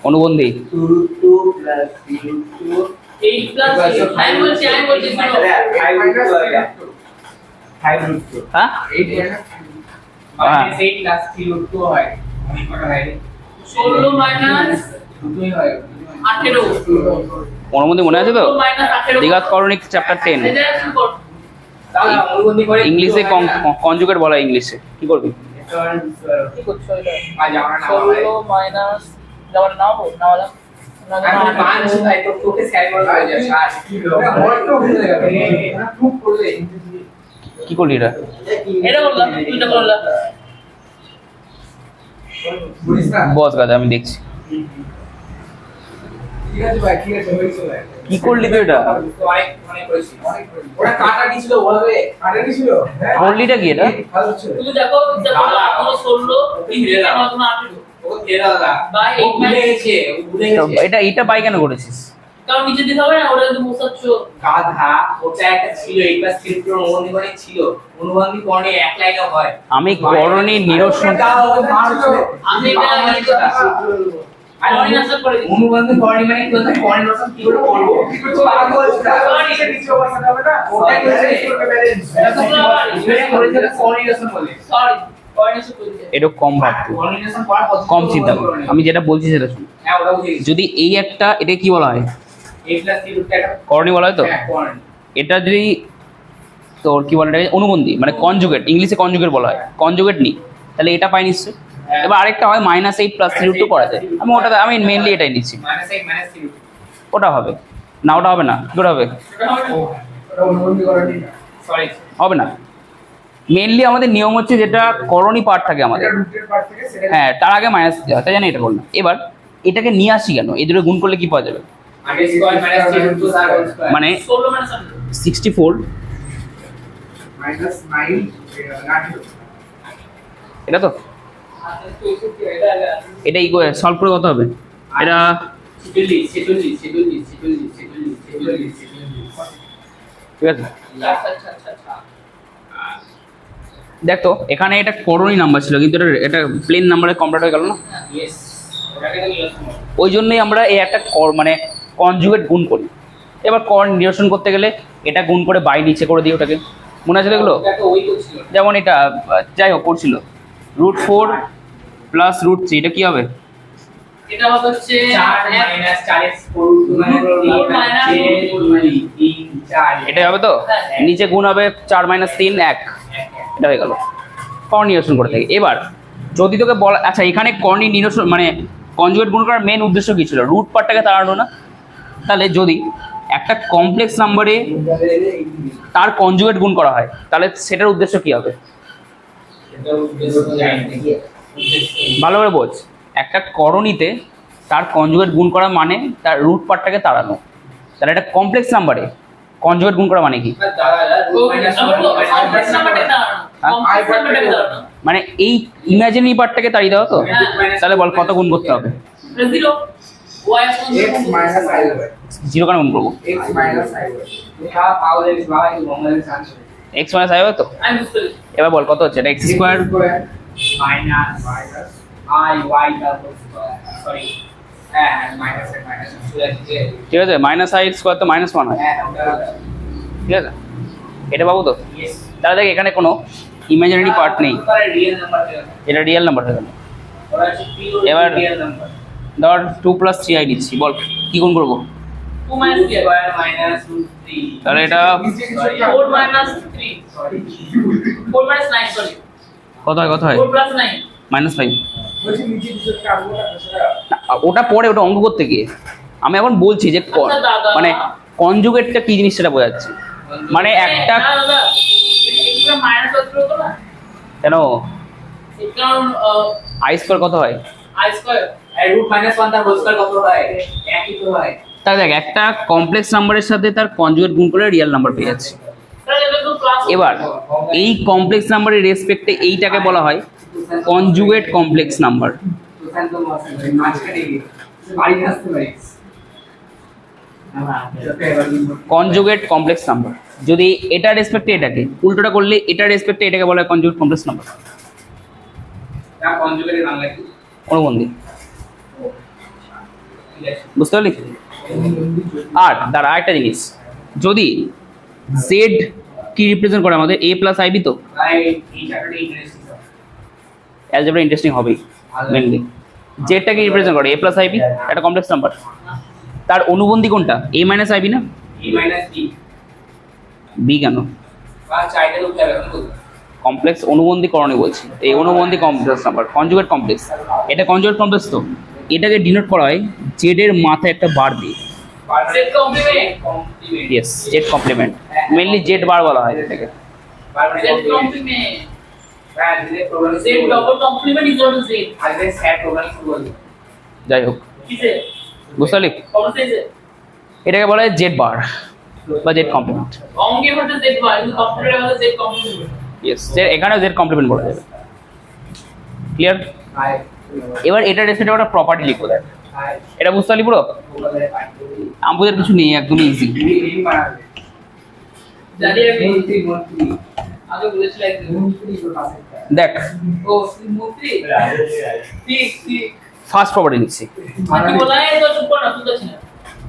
অনুবন্ধী। 2 + 3√2 8 প্লাস আমি বলছি 5√2 হ্যাঁ 8 + 3√2 হয় অনেক কটা হয় 16 মাইনাস দুটোই হয় 18। অনুবন্ধী মনে আছে তো? 16 মাইনাস 18 দ্বিঘাত করণিক চ্যাপ্টার 10, এটা কি করব? তাহলে অনুবন্ধী করে ইংলিশে কনজুগেট বলা হয়। ইংলিশে কি করবি? কি করছো এটা? আজ আমরা না 16 মাইনাস যাবার নাও নাওলা আমি মানছি তাই তো তোকে স্যার বলা হয়ে যায় আর কি বড় হয়ে যাবে খুব করলে কি করলি এটা? এটা বললাম তুইটা বললাম বুঝিস না বস গাদা, আমি দেখছি। ঠিক আছে ভাই, ঠিক আছে হইছে ভাই। কি করলি তুই এটা? অনেক অনেক করেছি ওটা কাটা দিছিল ওভাবে কাটা দিছিল হ্যাঁ করলিটা কি এটা? ভালো হচ্ছে তুমি দেখো কোনো 16 হিরে দাও। কোনো 18 ও তেরা দাদা ভাই, ও ভুলে গেছে ও ভুলে গেছে এটা বাই কেন করেছিস? কারণ নিচে দিতে হবে না, ওটা যদি মোছাচ্ছ গাধা ওটা একটা ছিল 8 + 3 অনুবন্ধী করে ছিল অনুবন্ধী করণে এক লাইনে হয় আমি করণী নিরসন আমি এটা করণী আনসার করে দিচ্ছি। অনুবন্ধী করণী মানে কি হচ্ছে করণী রসন কি করে করব পাগল নিচে নিচে বসাতে হবে না ওটা কি হচ্ছে এটা তো ইভেন্ট করে দিলে করণী রসন বলে সরি করণী আনসার করে দিচ্ছি। এটা কম ভাবতো, করণী রসন করার পদ্ধতি কম চিন্তা কর। আমি যেটা বলছি সেটা শুন। হ্যাঁ ওটা বুঝে গেছি যদি এই একটা, এটা কি বলা হয়? 8 + 3 একটা করণী বলা হয় তো। হ্যাঁ করণী এটা যদি তোর কি বলে, এটা অনুবন্ধী মানে কনজুগেট, ইংলিশে কনজুগেট বলা হয়। কনজুগেট নি, তাহলে এটা পাই নিশ্চয়। এবার আরেকটা হয় -8 + 3√2 করা যায়। আমি মেইনলি এটাই নিচ্ছি। -8 - 3 ওটা হবে না, ওটা হবে না, কি করে হবে? ওটা অনুবন্ধী করণী সরি হবে না। মেইনলি আমাদের নিয়ম হচ্ছে যেটা করণী পার্ট থাকে আমাদের, এটা রুটের পার্ট থেকে সেটা হ্যাঁ, তার আগে মাইনাস দিতে হয়, তাই জানি এটা করলাম। এবার এটাকে নিয়ে আসি কেন? এই দুটো গুণ করলে কি পাওয়া যাবে? আগে স্কয়ার - 3√2 তার হোল স্কয়ার মানে 16 মাইনাস 64 -9 এটা তো, 18 এটা সলভ করে কত হবে? এটা 46 ঠিক আছে। দেখ তো, এখানে এটা করণী নাম্বার ছিল, কিন্তু এটা প্লেন নাম্বারে কনভার্ট হয়ে গেল না। ইয়েস ওটাকে তো ইউজ করব ওই জন্যই আমরা এই একটা মানে কনজুগেট গুণ করি। এবার কর নিরসন করতে গেলে এটা গুণ করে বাই নিচে করে দিই ওটাকে, মনে আছে এগুলো? ওটাকে ওই করছিল যেমন এটা যাই হোক করছিল √4 + √3, এটা কি হবে? এটা হচ্ছে 4 - 4x এটাই হবে তো। নিচে গুণ হবে 4 - 3 1, এটা হয়ে গেল কর নিরসন করে থাকি। এবার যদি তোকে বলা, আচ্ছা এখানে কর্ণী নিরসন মানে কনজুগেট গুণ করার মেন উদ্দেশ্য কি ছিল? রুট পার্টটাকে তাড়ানো না। তাহলে যদি একটা কমপ্লেক্স নাম্বারে তার কনজুগেট গুণ করা হয়, তাহলে সেটার উদ্দেশ্য কি হবে? ভালো করে বোঝ, একটা করণীতে তার কনজুগেট গুণ করা মানে তার রুট পার্টটাকে তাড়ানো। তাহলে একটা কমপ্লেক্স নাম্বারে কনজুগেট গুণ করা মানে কি? মানে এই ইমাজিনারি পার্টটাকে তাড়িয়ে দেওয়া তো। তাহলে বল কত গুণ করতে হবে? 0 y x - i 0 কেন গুণ করবো? x - i এটা পাওয়ার এর বাবা কি বঙ্গালী চান্স x - i হবে তো। আমি বুঝতে পেরেছি। এবার বল কত হচ্ছে? এটা x square minus i y double square sorry হ্যাঁ মাইনাস চলে আসছে ঠিক আছে। -i স্কয়ার তো -1 হয়, হ্যাঁ ওটা ঠিক আছে। এটা পাবো তো? ইয়েস তাহলে দেখ এখানে কোনো ইমাজিনারি পার্ট নেই, রিয়েল নাম্বার দেওয়া এটা রিয়েল নাম্বার হয়ে গেল। ওরা হচ্ছে পিওর এবার- রিয়েল নাম্বার ধর 2 + 3i দিচ্ছি, বল কি গুণ করবো? 2 minus 3. স্কয়ার মাইনাস 3 তাহলে এটা 4 minus 3. 4 minus 9, sorry. কত হয় 4 plus 9. -5। বলছি নিচে কিছু কাটবো না সেটা ওটা পরে, ওটা অঙ্ক করতে গিয়ে আমি এখন বলছি যে আচ্ছা দাদা। মানে কনজুগেটটা কি জিনিস সেটা বোঝাচ্ছি। মানে একটা না দাদা, এটা মাইনাস করতে না। কেন কারণ i² কত হয়? I square. আর রুট মাইনাস 1 তার হোল স্কয়ার কত হয় একই তো হয় তাহলে দেখ একটা কমপ্লেক্স নাম্বারের সাথে তার কনজুগেট গুণ করলে রিয়েল নাম্বার পেয়ে যাচ্ছে। তাহলে এটা তো প্লাস। এবার এই কমপ্লেক্স নাম্বারের রেসপেক্টে এইটাকে বলা হয় কনজুগেট কমপ্লেক্স নাম্বার। তুফান তো মাঝখানে গিয়ে বাড়ি আসতে পারিস কনজুগেট কমপ্লেক্স নাম্বার যদি এটা রেসপেক্টে এটাকে, উল্টোটা করলে এটা রেসপেক্টে এটাকে বলা হয় কনজুগেট কমপ্লেক্স নাম্বার। না কনজুগেটের বাংলা কি অনুবন্ধী, ঠিক আছে বুঝতে পারলি? আর তার আরেকটা জিনিস, যদি জেড কি রিপ্রেজেন্ট করে আমাদের a + ib, তো ভাই এই চ্যাপ্টারটা ইন্টারেস্টিং অ্যালজেব্রা ইন্টারেস্টিং হবেই মেনলি। জেডটা কি রিপ্রেজেন্ট করে a + ib, একটা কমপ্লেক্স নাম্বার। তার অনুবন্ধী কোনটা? a - ib না? e মাইনাস b b কেন? বা চাইটা উঠে যাবে না কমপ্লেক্স অনুবন্ধীকরণে বলছি, এই অনুবন্ধী কমপ্লেক্স নাম্বার কনজুগেট কমপ্লেক্স। এটা কনজুগেট কমপ্লেক্স, তো এটাকে ডিনোট করা হয় জেড এর মাথায় একটা বার দিয়ে। Z complement. Yes, Z complement, mainly Z bar বলা হয় এটাকে। Z complement. হ্যাঁ দিলে problem Z double complement is equal to Z. আজকে স্যার প্রবলেম শুরু হলো যাই হোক, কিসে? বুঝতে পারলি? কমন সাইজে? এটাকে বলা হয় জেড বার বা জেড কমপ্লিমেন্ট। অঙ্কে হচ্ছে Z বার, কিন্তু কম্পিউটারে হচ্ছে Z complement. ইয়েস, এখানেও জেড কমপ্লিমেন্ট বলা যাবে। ক্লিয়ার? ভাই এবার এটা রেসপেক্টে একটা প্রপার্টি লিখবো, দেখ ভাই এটা বুঝতে পারলি পুরো? ওখানে পাঠিয়ে আমাদের কিছু নেই, একদমই ইজি। এই বানাবে জানি আমি মন্ত্রী আগে বলেছিলাম একদিন। মন্ত্রী তো পাশে দেখ ও মন্ত্রী ঠিক ঠিক ফার্স্ট প্রপার্টি নিচ্ছি, আমি বলাই তো চুপ কর না, শুনতেছি না।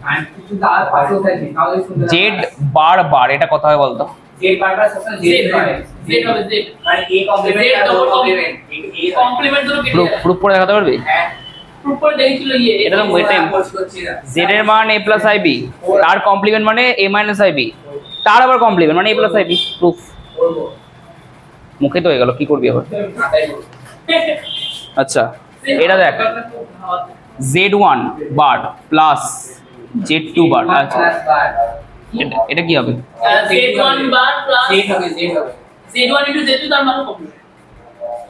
আমি কিছু দাঁড় পাশে থাকি তাহলে শুনতে জেড বার বার এটা কথা হয় বলতো? জেড বারবার সবসময় জেড হয় Z হবে Z। মানে এ কমপ্লিমেন্ট Z আর double কমপ্লিমেন্ট এই কমপ্লিমেন্ট তো কেটে যায়। প্রুফ করে দেখাতে পারবি? হ্যাঁ প্রুফ করে দেখেছিল ইয়ে। এটা তো ওইটাই। পোস্ট করছি না জেড এর মান a + ib, তার কমপ্লিমেন্ট মানে a - ib, তার আবার কমপ্লিমেন্ট মানে a + ib। প্রুফ করবো মুখে তো হয়ে গেল, কি করবি আবার? মাথায় করবো আচ্ছা এটা দেখ, z1 বার প্লাস z2 বার। আচ্ছা প্লাস বার এটা কি হবে? Z1 বার প্লাস জেড হবে জেড হবে Z1 into Z2 তার মানে কমপ্লিট।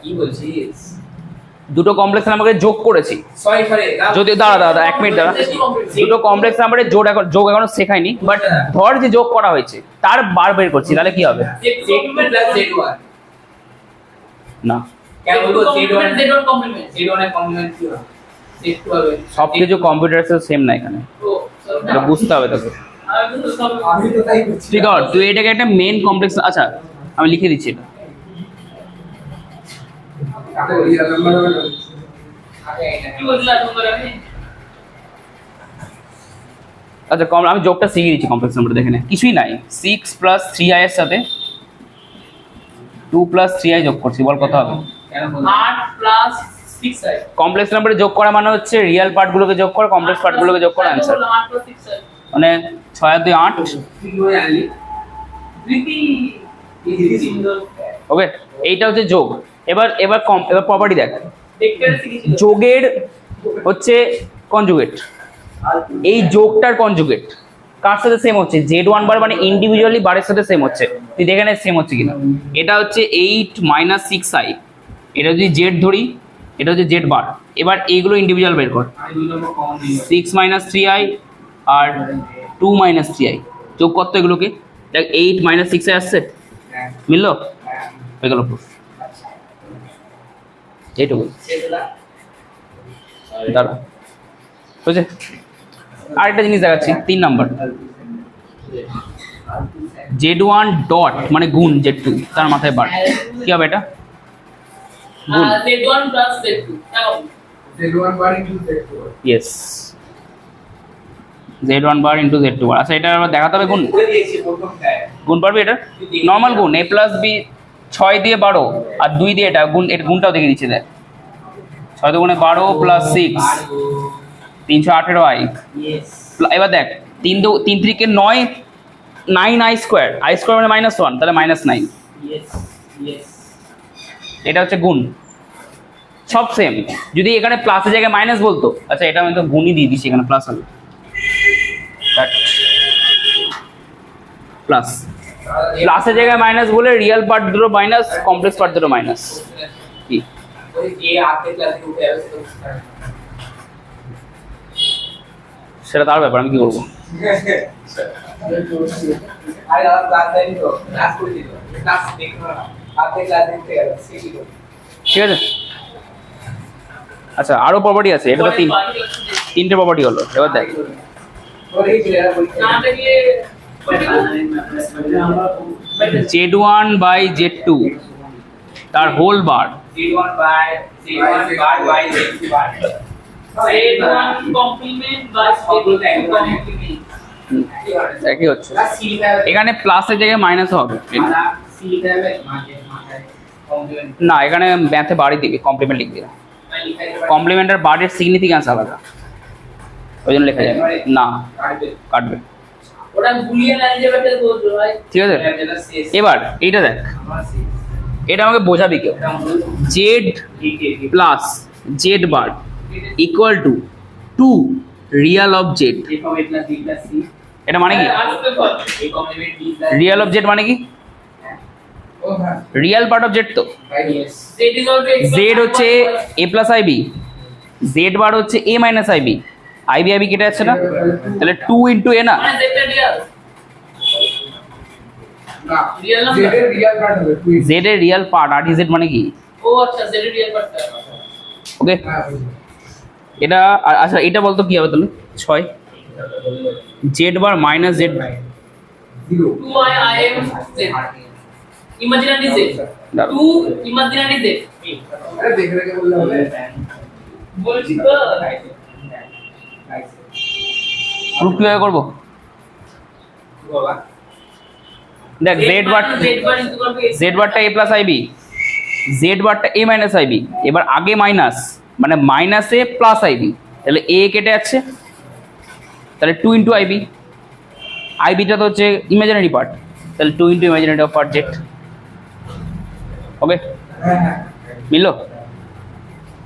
কি বলছিস দুটো কমপ্লেক্স নাম্বারকে যোগ করেছি। সরি সরি যদি দাঁড়া এক মিনিট দাঁড়া, দুটো কমপ্লেক্স নাম্বারের যোগ এখনো শেখায়নি, বাট ধর যে যোগ করা হয়েছে তার বার বের করছি, তাহলে কি হবে? জেড প্লাস জেড ওয়ান না, কেন বলবো z one Z1 complement. Z ওয়ানের কমপ্লিমেন্ট কি হবে জেড টু হবে সব কিছু কম্পিউটারের সাথে সেম না এখানে, ও এটা বুঝতে হবে তোকে। আমি তো তাই বুঝছি ঠিক আছে, তুই এটাকে একটা মেন কমপ্লেক্স, আচ্ছা আমি লিখে দিচ্ছি এটা। কাকে বলি নাম্বার হবে আগে কি বলছিলাম তোমরা? আমি আচ্ছা আমি যোগটা শিখিয়ে দিচ্ছি কমপ্লেক্স নাম্বার, দেখে নে কিছুই নাই। 6 + 3i এর সাথে 2 + 3i যোগ করছি, বল কত হবে? কেন বলবো 8 প্লাস 6 হয়। কমপ্লেক্স নাম্বারে যোগ করা মানে হচ্ছে রিয়েল পার্টগুলোকে যোগ কর, কমপ্লেক্স পার্টগুলোকে যোগ কর, অ্যান্সার 8 প্লাস 6 হয়। মানে 6 আর 2 8। তুই কি করে জানলি রীতি এই দিদি সুন্দর ওকে, এইটা হচ্ছে যোগ। এবার এবার প্রপার্টি দেখ, দেখতে শিখেছিল। যোগের হচ্ছে কনজুগেট, এই যোগটার কনজুগেট কার সাথে সেম হচ্ছে? Z1 বার মানে ইন্ডিভিজুয়ালি বারের সাথে সেম হচ্ছে, তুই দেখে নে সেম হচ্ছে কিনা। এটা হচ্ছে 8 - 6i, এটা যদি জেড ধরি, এটা হচ্ছে জেড বার। এবার এইগুলো ইন্ডিভিজুয়াল বের কর, আমি 2 নম্বর কমন দিই 6 - 3i আর 2 - 3i, যোগ করতে এগুলোকে দেখ 8 - 6i আসছে, হ্যাঁ মিললো? হ্যাঁ হয়ে গেল প্রুফ, এইটুকু। সেটা দাঁড়া, বুঝছে? আরেকটা জিনিস দেখাচ্ছি, 3 নাম্বার। Z1 ডট মানে গুণ Z2, তার মাথায় বার, কি হবে এটা? গুণ, Z1 প্লাস Z2 দেখো z one bar into z two yes. z1 bar into z2 bar. আচ্ছা এটা আবার দেখাতে হবে গুণ, করে দিয়েছি প্রথমটায়। গুণ পারবে এটা নর্মাল গুণ a প্লাস বি 6 দিয়ে 12 আর 2 দিয়ে এটা গুণ, এর গুণটাও দেখে দিচ্ছে দেখ 6 দুগুণে 12 প্লাস 6 318 i। ইয়েস এবার দেখ 3 3 9 9 i স্কোয়ার মানে -1 তাহলে -9, ইয়েস ইয়েস এটা হচ্ছে গুণ সব সেম। যদি এখানে প্লাসের জায়গায় মাইনাস বলতো, আচ্ছা এটা আমি তো গুণই দিয়ে দিচ্ছি এখানে প্লাস হবে প্লাস, প্লাসের জায়গায় মাইনাস বলে রিয়েল পার্ট দুটো মাইনাস, কমপ্লেক্স পার্ট দুটো মাইনাস। কি ওই যে আগে ক্লাসে উঠে আসছে তো সেটা তার ব্যাপার, আমি কি করবো। আরে দাদা ক্লাস দেয়নি তো, ক্লাস করে দিল, ক্লাস দেখো না আগে ক্লাস দেখতে গেল সেই তো ঠিক আছে। আচ্ছা আরো প্রপার্টি আছে, এটা তো তিনটে প্রপার্টি হলো। এবার দেখ ওরে এই ছেলেরা বলছে না দেখলে z1 বাই z2 তার whole bar, z1 by z2 bar z1 complement by z2 complement একই হচ্ছে। ক্লাস সিরিজ হবে এখানে প্লাসের জায়গায় মাইনাস হবে আমরা সিরিজ হবে মাথায় কমপ্লিমেন্ট না, এখানে ম্যাথে বাড়ি দিবি, কমপ্লিমেন্ট লিখবি না। লিখাই দেবে কমপ্লিমেন্টের বারের সিগনিফিকেন্স আলাদা, ওই জন্য লেখা যাবে না, কাটবে কাটবে। ওটা বুলিয়ান অ্যালজেব্রাতে বলছো ভাই। ঠিক আছে। যেটা শেষ এবার এইটা দেখ, আমার শেষ এটা আমাকে বোঝাবি কেউ, এটা মূল Z plus Z bar equal to 2 Real of Z. a কমে প্লাস b প্লাস c এটা মানে কি? আসলে কত a complement b plus Real of Z মানে কি? ও হ্যাঁ রিয়াল পার্ট অফ জেড তো। Right yes z is also x Z হচ্ছে এ প্লাস আইবি, জেড বার হচ্ছে এ মাইনাস আইবি, আইবি আইবি কেটে যাচ্ছে না, তাহলে 2 ইন্টু এ না, মানে z টা রিয়াল না রিয়াল z এর রিয়াল পার্ট হবে তুই জেড এর রিয়াল পার্ট আর জেড মানে কি? ও আচ্ছা z এর রিয়াল পার্টটা ওকে এটা আচ্ছা এটা বলতো কি হবে তাহলে 6 Z bar minus Z 0 2i I am z imaginary z 2 imaginary z আরে দেখে দেখে বললে হবে বলছি তো প্রুফ কিভাবে করবো? বাবা দেখ Z bar, z bar is equal to x Z বারটা এ প্লাস আইবি, জেড বারটা এ মাইনাস আইবি, এবার আগে মাইনাস মানে মাইনাসে প্লাস আইবি, তাহলে এ কেটে যাচ্ছে, তাহলে 2 ইন্টু আইবি, আইবিটা তো হচ্ছে ইমাজিনারি পার্ট, তাহলে 2 ইন্টু ইমাজিনারি পার্ট জেড। ওকে হ্যাঁ হ্যাঁ মিললো?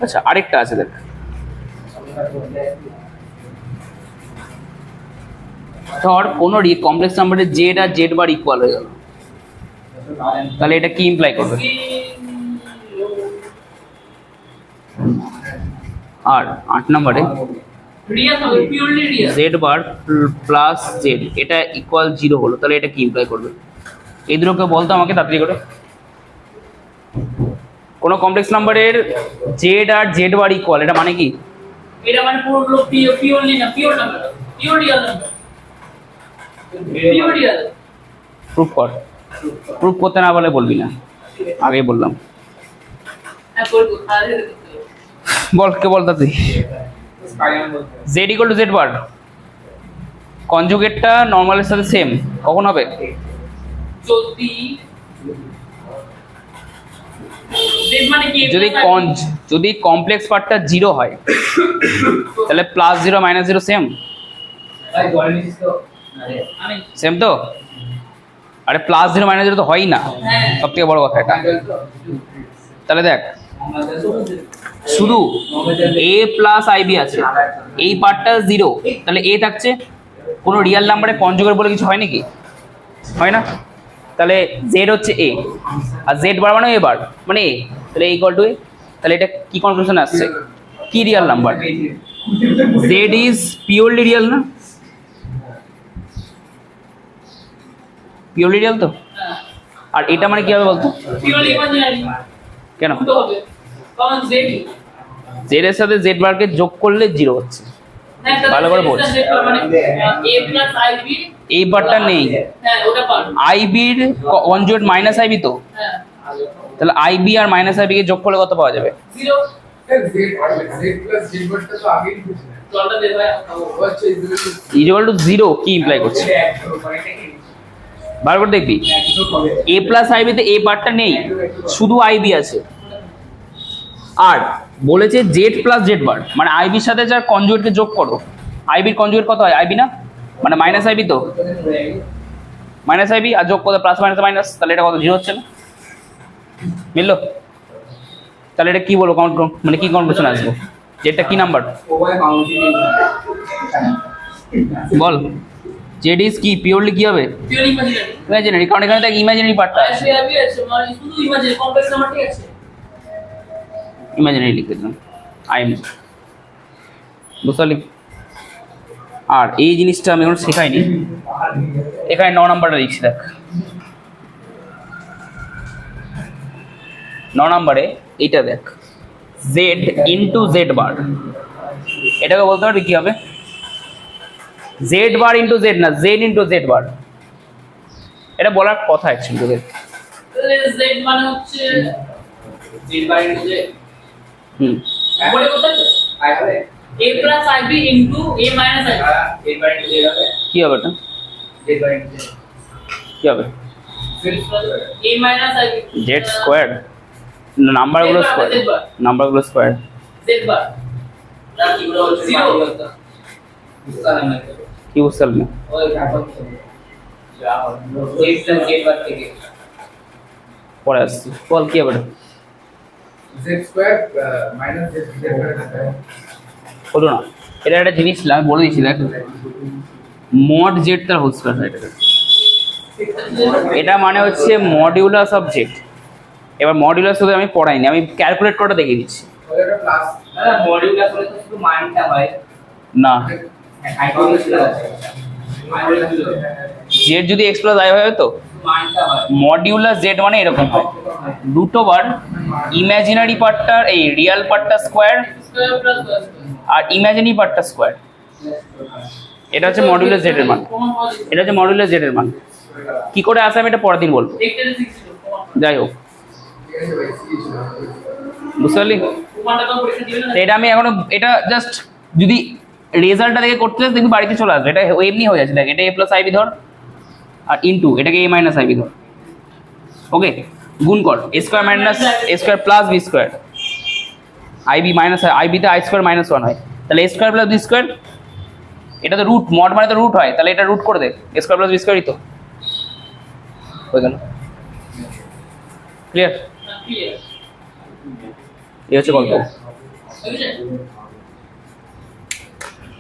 আচ্ছা আরেকটা আছে দেখ, ধর কোনো কমপ্লেক্স নাম্বারের জেড আর জেড বার ইকুয়াল হয়ে গেল, তাহলে এটা কি ইমপ্লাই করবে? আর 8 নম্বরে রিয়াল হবে purely Real Z bar plus Z এটা ইকুয়াল 0 হলো, তাহলে এটা কি ইমপ্লাই করবে? এই দুটোকে বলতো আমাকে তাড়াতাড়ি করে। কোনো কমপ্লেক্স নাম্বারের জেড আর জেড বার ইকুয়াল, এটা মানে কি? এটা মানে পুরো পিওরলি না pure number pure Real number pure Real proof কর, প্রুফ করতে না বলে বলবি না, আগেই বললাম। হ্যাঁ করব আরে বল কে বল তুই। স্পাইরাল বলতে Z equal to Z bar, কনজুগেটটা নর্মালের সাথে সেম কখন হবে? যদি z মানে কি যদি কমপ্লেক্স পার্টটা 0 হয় তাহলে প্লাস 0 মাইনাস 0 সেম, ভাই বলে নিছিস তো আরে আমি সেম তো। আরে প্লাস 0 মাইনাস 0 তো হয়ই না, হ্যাঁ সব থেকে বড় কথা এটা। তাহলে দেখ আমাদের শুধু এ প্লাস আইবি আছে, এই পার্টটা 0, তাহলে এ থাকছে, কোনো রিয়াল নাম্বারে কনজুগেট বলে কিছু হয় নাকি? হয় না। তাহলে জেড হচ্ছে এ আর জেড বার মানে এ বার মানে এ, তাহলে ইকুয়াল টু এ, তাহলে এটা কি কনক্লুশন আসছে? কি Real number? Z is purely Real না? পিওরলি রিয়াল তো। আর এটা মানে কি হবে বলতো? পিওরলি ইমাজিনারি কেন? তো হবে কারণ z জেড এর সাথে জেড বারকে যোগ করলে 0 হচ্ছে। হ্যাঁ ভালো করে বল। মানে a প্লাস ib এই বারটা নেই, হ্যাঁ ওটা পার আইবির কনজুগেট মাইনাস আইবি তো, হ্যাঁ তাহলে আইবি আর মাইনাস আইবি কে যোগ করলে কত পাওয়া যাবে? 0 জেড প্লাস জেড বারটা তো আগেই দিয়েছিলেন জলটা দে ভাই খাবো ইকুয়াল টু 0 কি ইমপ্লাই করছে বার করে দেখবি a প্লাস আইবি তে a পার্টটা নেই, শুধু আইবি আছে। আর বলেছে জেড প্লাস জেড বার, মানে আইবির সাথে যার কনজুগেটকে যোগ করো। আইবির কনজুগেট কত হয়? আইবি না, মানে মাইনাস আইবি, তো মাইনাস আইবি আর যোগ করতে প্লাস মাইনাস মাইনাস, তাহলে এটা কত? 0 হচ্ছে না? মিললো? তাহলে এটা কি বলবো, মানে কি কনক্লুশন আসবো? জেডটা কি নাম্বার বল? জেড ইজ কি পিওরলি কি হবে? পিওর ইমাজিনারি ইমাজিনারি, কারণ এখানে দেখ ইমাজিনারি পার্টটা আছে। আছে আমি আছে মানে শুধু ইমাজিনারি কমপ্লেক্স নাম্বারটাই আছে। ইমাজিনারি লিখে দিলাম আই এম, বুঝতে পারলি? আর এই জিনিসটা আমি এখন শেখাইনি, এখানে 9 নাম্বারটা লিখছি দেখ। 9 নাম্বারে এইটা দেখ, জেড ইন্টু জেড বার, এটাকে বলতে পারবি কি হবে? জেড বার ইন্টু জেড না, জেড ইন্টু জেড বার, এটা বলার কথা অ্যাকচুয়ালি তোদের। তাহলে z মানে হচ্ছে z বাই ইনটু z বলে কোথায় আই হবে a plus ib into a minus ib z by into z হবে কি হবে এটা? z বাই ইনটু z কি হবে? a minus ib Z square, নাম্বারগুলো স্কোয়ার, নাম্বারগুলো স্কোয়ার। z bar কি বলা হচ্ছে 0 কি বুঝতে পারলি না? ওই ব্যাপার তো যা হবে z প্লাস z বার থেকে পরে আসছি, বল কি হবে এটা? z square minus z square হলো না, এটা একটা জিনিস ছিল আমি বলে দিয়েছি দেখ, মড জেড তার হোল স্কয়ার হয় এটা। এটা মানে হচ্ছে মডিউলাস অফ জেড। এবার মডিউলাস তোদের আমি পড়াইনি, আমি ক্যালকুলেট করাটা দেখিয়ে দিচ্ছি। ওটা প্লাস না মডিউলাস হলে তো শুধু মানটা হয় না, হাইপোথিসিস আছে জেড যদি এক্স প্লাস আই হয় তো মানটা হয় মডিউলাস জেড মানে এরকম হয়, দুটো বার ইমাজিনারি পার্টটার এই রিয়েল পার্টটা স্কোয়ার square plus square আর ইমাজিনারি পার্টটা স্কোয়ার। এটা হচ্ছে মডিউলাস জেড এর মান, এটা হচ্ছে মডিউলাস জেড এর মান। কি করে আসে আমি এটা পরের দিন বলবো, যাই হোক বুঝতে পারলি? তো এটা আমি এখনো, এটা জাস্ট যদি রেজাল্টটা দেখে করতে চাস দেখবি বাড়িতে চলে আসবে, এটা এমনি হয়ে যাচ্ছে। দেখ এটা এ প্লাস আইবি ধর আর ইন্টু এটাকে এ মাইনাস আইবি ধর, ওকে গুণ কর A square minus A square plus B square, IB minus আইবিতে আই স্কোয়ার মাইনাস 1 হয়, তাহলে A square plus B square, এটা তো রুট, মড মানে তো রুট হয়, তাহলে এটা রুট করে দে, এ স্কোয়ার প্লাস বি স্কোয়ারই তো হয়ে গেল। ক্লিয়ার? এই হচ্ছে গল্প,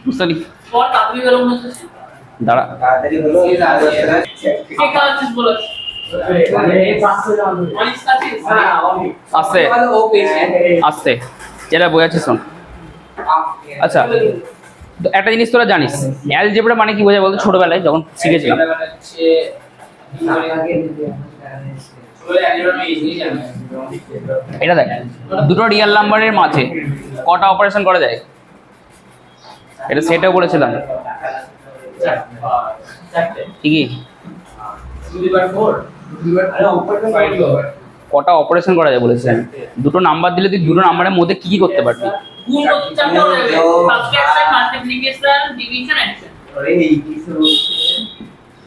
বুঝতে পারলি? দাঁড়া তাড়াতাড়ি হলো আস্তে ও পেয়েছে আস্তে, যেটা বোঝাচ্ছি শোন। আচ্ছা, তো একটা জিনিস তোরা জানিস অ্যালজেব্রা মানে কি বোঝায় বলতো ছোটবেলায় যখন শিখেছিলাম? এটা দেখ, দুটো রিয়েল নাম্বারের মাঝে কটা অপারেশন করা যায়, এটা সেটাও বলেছিলাম। ঠিকই, কটা অপারেশন করা যায় বলেছিলাম। দুটো নাম্বার দিলে তুই দুটো নাম্বারের মধ্যে কি কি করতে পারবি?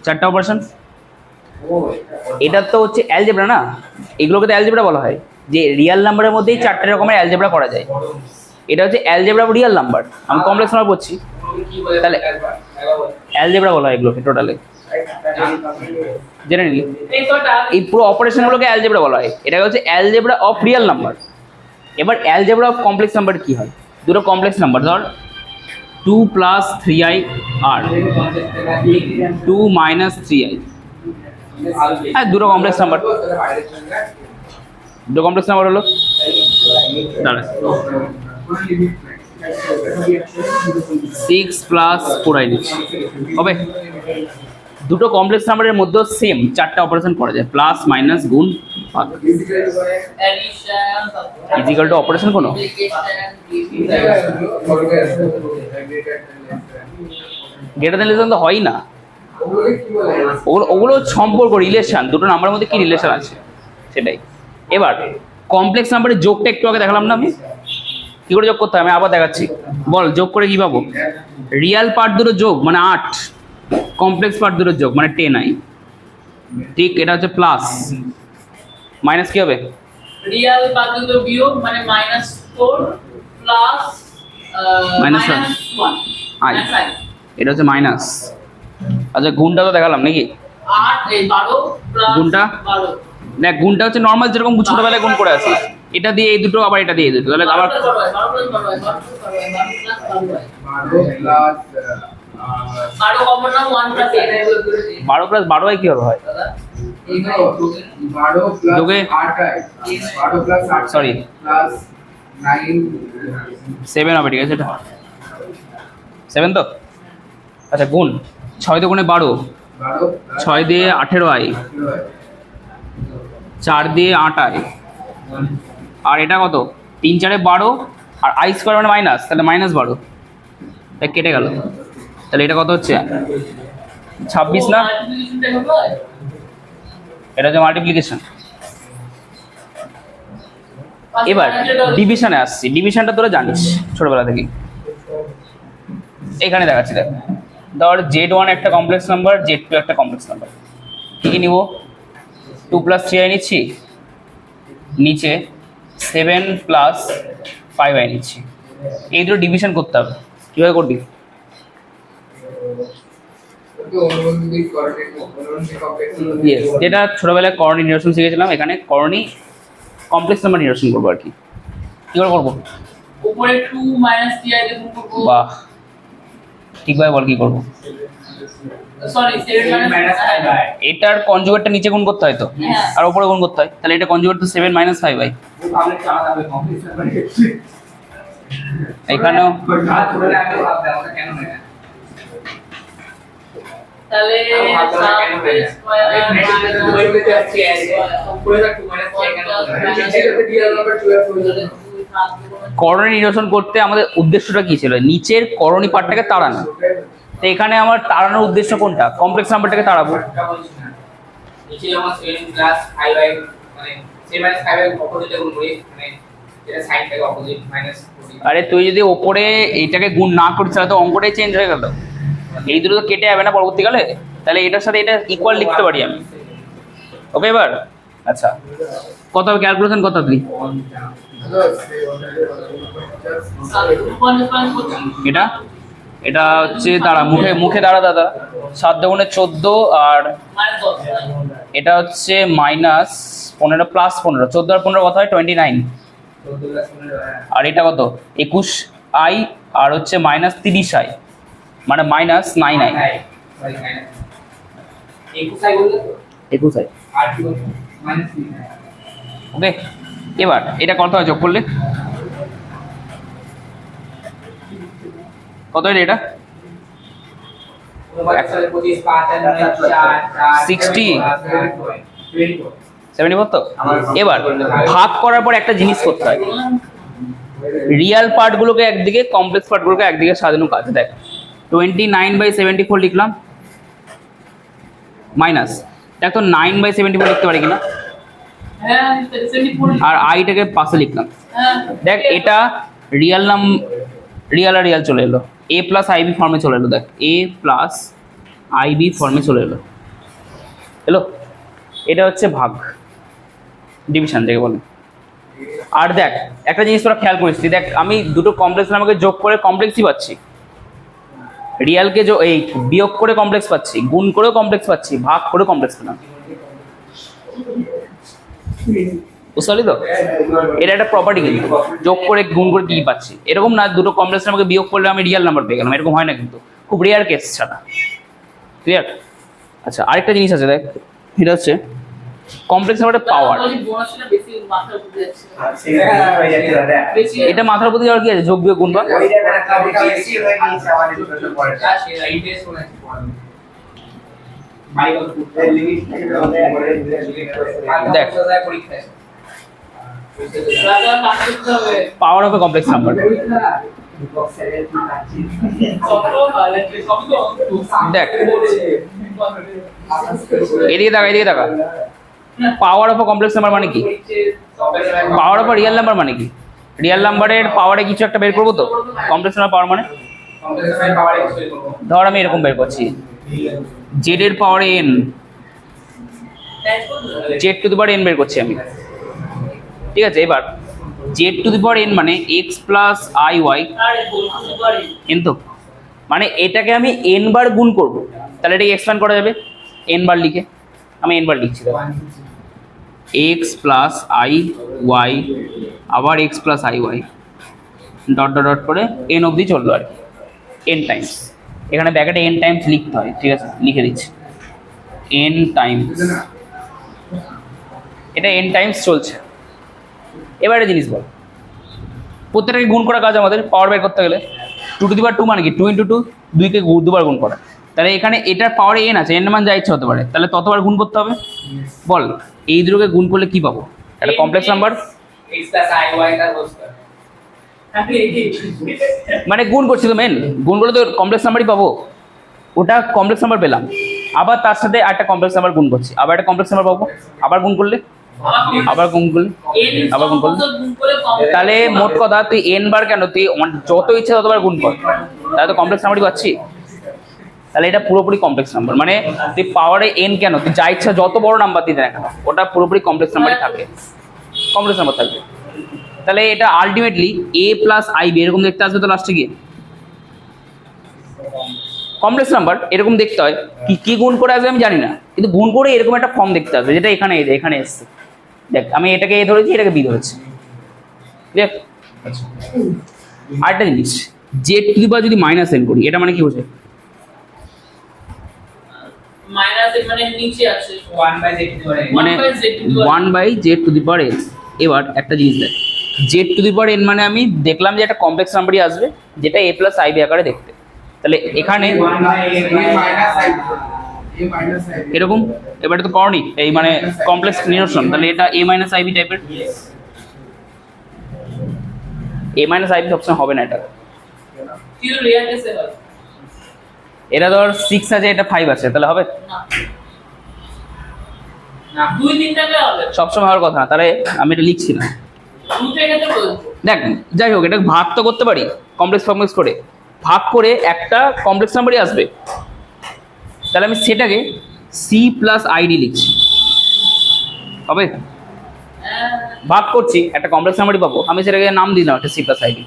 চারটা অপারেশন। এটা তো হচ্ছে অ্যালজেব্রা না, এগুলোকে তো অ্যালজেব্রা বলা হয়, যে রিয়েল নাম্বারের মধ্যেই 4টে রকমের অ্যালজেব্রা করা যায়। এটা হচ্ছে অ্যালজেব্রা রিয়েল নাম্বার, আমি কমপ্লেক্স নাম্বার বলছি, তাহলে অ্যালজেব্রা বলা হয় এগুলোকে টোটালে, জেনে নিলি? এই পুরো অপারেশনগুলোকে অ্যালজেব্রা বলা হয়, এটা হচ্ছে অ্যালজেব্রা অফ রিয়েল নাম্বার। এবার অ্যালজেব্রা অফ কমপ্লেক্স নাম্বার কি হয়? দুটো কমপ্লেক্স নাম্বার ধর 2 + 3i আর 2 - 3i, হ্যাঁ দুটো কমপ্লেক্স নাম্বার, দুটো কমপ্লেক্স নাম্বার হলো দাঁড়া 6 + 4i হবে। দুটো কমপ্লেক্স নাম্বারের মধ্যেও সেম 4টা অপারেশন করা যায়, প্লাস মাইনাস গুণ ভাগ। ইজিক্যাল টু অপারেশন কোনো গ্রেটার দ্যান লেস দ্যান তো হয় না, ওগুলো সম্পর্ক, রিলেশন, দুটো নাম্বারের মধ্যে কি রিলেশন আছে সেটাই। এবার কমপ্লেক্স নাম্বারের যোগটা একটু আগে দেখালাম না আমি, কি করে যোগ করতে হয় আমি আবার দেখাচ্ছি। বল যোগ করে কি পাবো? রিয়াল পার্ট দুটো যোগ মানে 8, কমপ্লেক্স পার্ট দুটো যোগ মানে 10i। ঠিক, এটা হচ্ছে প্লাস, মাইনাস কি হবে? রিয়াল বাদ দুটো বিয়োগ মানে -4 প্লাস Minus one. -1 i, এটা হচ্ছে মাইনাস। আচ্ছা গুণটা তো দেখালাম নাকি? 8 এই 12 প্লাস গুণটা? 12 দেখ গুণটা হচ্ছে নর্মাল যেরকম ছোটবেলায় গুণ করে আসি, এটা দিয়ে এই দুটো আবার এটা দিয়ে এই দুটো, তাহলে আবার 12 কমন না 1 প্লাস 8 12 প্লাস 12i কি হবে হয়? যোগে সরি 7 হবে, ঠিক আছে এটা 7 তো। আচ্ছা গুণ 6 দিয়ে গুণে 12, 6 দিয়ে 18i, 4 দিয়ে 8i, আর এটা কত? 3 4 12 আর i স্কয়ার মানে মাইনাস, তাহলে -12, তাই কেটে গেল। তাহলে এটা কত হচ্ছে? 26 না? এটা হচ্ছে মাল্টিপ্লিকেশন। এবার ডিভিশনে আসছি। ডিভিশনটা তোরা জানিস ছোটবেলা থেকে, এখানে দেখাচ্ছি। দেখ ধর Z1 একটা কমপ্লেক্স নাম্বার, Z2 একটা কমপ্লেক্স নাম্বার, কি কি নিব? 2 + 3i নিচ্ছি, নিচে 7 + 5i নিচ্ছি। এই দুটো ডিভিশন করতে হবে। কীভাবে করবি? ইয়েস, যেটা ছোটবেলায় করণী নিরসন শিখেছিলাম, এখানে করণী কমপ্লেক্স নাম্বার নিরসন করবো আর কি। কী করে করবো? উপরে 2 - 3i দিয়ে গুণ করব। বাহ, ঠিকভাবে বল কি করবো? সরি 7 - 5i এটার কনজুগেটটা নিচে গুণ করতে হয় তো, আর উপরে গুণ করতে হয়, তাহলে এটা কনজুগেট তো 7 - 5i। এখানেও তাহলে করণী নিরসন করতে আমাদের উদ্দেশ্যটা কি ছিল? নিচের করণী পার্টটাকে তাড়ানো। তো এখানে আমার তাড়ানোর উদ্দেশ্য কোনটা? কমপ্লেক্স নাম্বারটাকে তাড়াবো। নিচে যেমন 7 + 5i মানে 7 - 5i অপোজিটে গুণ করি, মানে এটা সাইনটাকে অপোজিট -40। আরে তুই যদি ওপরে এইটাকে গুণ না করিস তাহলে তো অঙ্কটাই চেঞ্জ হয়ে গেল। এই দুটো তো কেটে যাবে না পরবর্তীকালে, তাহলে এটার সাথে এটা ইকুয়াল লিখতে পারি আমি। ওকে এবার আচ্ছা কত হবে? ক্যালকুলেশন কত তুই? এটা এটা হচ্ছে দাঁড়া, মুখে মুখে দাঁড়া দাদা। 7 × 14 আর এটা হচ্ছে -15 + 15, 14 আর 15 কত হয়? 29। আর এটা কত? 21i আর হচ্ছে -30i মানে -9i। 21i বললে তো 21i। আর কি বলবো? -3 ওকে এবার এটা কত হয় যোগ করলে? কত হয় এটা? 25 5 4 60 74 তো। এবার ভাগ করার পর একটা জিনিস করতে হয়, রিয়াল পার্টগুলোকে একদিকে, কমপ্লেক্স পার্টগুলোকে একদিকে সাজানো কাজ। দেখ 29/74 লিখলাম, মাইনাস দেখ তো 9/74 লিখতে পারি কিনা, হ্যাঁ 74 আর আইটাকে পাশে লিখলাম। হ্যাঁ দেখ এটা রিয়াল রিয়াল আর রিয়াল চলে এলো, a + ib ফর্মে চলে এলো। দেখ a + ib ফর্মে চলে এলো। এটা হচ্ছে ভাগ, ডিভিশন থেকে বলে। আর দেখ একটা জিনিস তোরা খেয়াল করিস, দেখ আমি দুটো কমপ্লেক্স নাম্বারকে যোগ করে কমপ্লেক্সই পাচ্ছি, রিয়ালকে এই বিয়োগ করে কমপ্লেক্স পাচ্ছি, গুণ করেও কমপ্লেক্স পাচ্ছি, ভাগ করে কমপ্লেক্স পেলাম। বুঝতে পারলি তো? এটা একটা প্রপার্টি, কিন্তু যোগ করে গুণ করে কি পাচ্ছি এরকম না। দুটো কমপ্লেক্স নাম্বারকে বিয়োগ করলে আমি রিয়াল নাম্বার পেয়ে গেলাম, এরকম হয় না, কিন্তু খুব রেয়ার কেস ছাড়া। ক্লিয়ার? আচ্ছা আরেকটা জিনিস আছে, দেখ এটা হচ্ছে কমপ্লেক্স নাম্বারের পাওয়ার। বোনাসটা বেশি মাথার উপরে যাচ্ছে বেশি এটা মাথার উপর যাওয়ার কি আছে? যোগ বিয়োগ গুণ বা দেখ power of A complex number. দেখ এদিকে দেখা, এদিকে দেখা। Power of A complex number মানে কি? Power of A real number মানে কি? রিয়েল নাম্বারের পাওয়ারে কিছু একটা বের করবো তো, কমপ্লেক্স নাম্বার পাওয়ার মানে কমপ্লেক্স পাওয়ার এক্স বের করব। ধর আমি এরকম বের করছি, জেড এর পাওয়ারে N, Z to the power N বের করছি আমি, ঠিক আছে। এবার Z to the power N মানে X plus I Y N, তো মানে এটাকে আমি এন বার গুণ করব, তাহলে এটাকে এক্সপ্যান্ড করা যাবে এন বার লিখে। আমি এন বার লিখছি, এক্স প্লাস আই ওয়াই আবার x plus I y dot dot dot করে এন অবধি চললো আর কি, এন টাইমস। এখানে ব্যাকেটে এন টাইমস লিখতে হয়, ঠিক আছে, লিখে দিচ্ছি এন টাইমস, এটা এন টাইমস চলছে। এবারে জিনিস বল, প্রত্যেকটাকে গুণ করা কাজ আমাদের পাওয়ার বের করতে গেলে। 2 টু দি পাওয়ার 2 মানে কি 2 ইন্টু 2, 2কে দুবার গুণ করা। তাহলে এখানে এটার পাওয়ারে এন আছে, এন মান যা ইচ্ছা হতে পারে, তাহলে ততবার গুণ করতে হবে। বল এই দুটোকে গুণ করলে কি পাবো? একটা complex number, x plus I y তার হোল স্কয়ার। মানে গুণ করছি তো, মেন গুণ করলে তো কমপ্লেক্স নাম্বারই পাবো। ওটা কমপ্লেক্স নাম্বার পেলাম, আবার তার সাথে একটা কমপ্লেক্স নাম্বার গুণ করছি, আবার একটা কমপ্লেক্স নাম্বার পাবো, আবার গুণ করলে, আবার গুণ করলে, আবার গুণ করলে, তাহলে মোট কথা তুই এন বার কেন, তুই যত ইচ্ছা ততবার গুণ কর, তাহলে তো কমপ্লেক্স নাম্বারই পাচ্ছি। তাহলে এটা পুরোপুরি কমপ্লেক্স নাম্বার, মানে তুই পাওয়ারে এন কেন, তুই যা ইচ্ছা যত বড় নাম্বার দিতে না কেন, ওটা পুরোপুরি কমপ্লেক্স নাম্বারই থাকে, কমপ্লেক্স নাম্বার থাকবে। তাহলে এটা ultimately a plus i b এরকম দেখতে আসবে তো লাস্টে গিয়ে। কমপ্লেক্স নাম্বার এরকম দেখতে হয়, কি কি গুণ করে আসবে আমি জানি না, কিন্তু গুণ করে এরকম একটা ফর্ম দেখতে আসবে, যেটা এখানে এখানে এসছে। দেখ আমি এটাকে এ ধরেছি, এটাকে বি ধরেছি, দেখ। আচ্ছা আরেকটা জিনিস, জেড টু দি পাওয়ার যদি মাইনাস এন করি, এটা মানে কি বোঝে? মাইনাস এন মানে নিচে আছে 1/z টু দি পাওয়ার মানে 1/z two the power n। এবার একটা জিনিস দেখ, Z to the power n মানে আমি দেখলাম যে একটা কমপ্লেক্স নাম্বারই আসবে, যেটা a প্লাস আই বি আকারে দেখতে। তাহলে এখানে এরকম, এবার তো করনি এই মানে কমপ্লেক্স নিরসন, তাহলে এটা a মাইনাস আই বি টাইপের। a মাইনাস আই বি সবসময় হবে না, এটা কিউ রিয়েল কেসে হয় এটা ধর 6 আছে, এটা 5 আছে, তাহলে হবে না, না 2-3 টাকা হবে, সবসময় হওয়ার কথা না। তাহলে আমি এটা লিখছি না, 2 টাকা তো বলবো। দেখ যাই হোক, এটা ভাগ তো করতে পারি, কমপ্লেক্স কমপ্লেক্স করে ভাগ করে একটা কমপ্লেক্স নাম্বারই আসবে। তাহলে আমি সেটাকে সি প্লাস আইডি লিখছি, হবে? ভাগ করছি একটা কমপ্লেক্স নাম্বারই পাবো, আমি সেটাকে নাম দিলাম একটা সি প্লাস আইডি।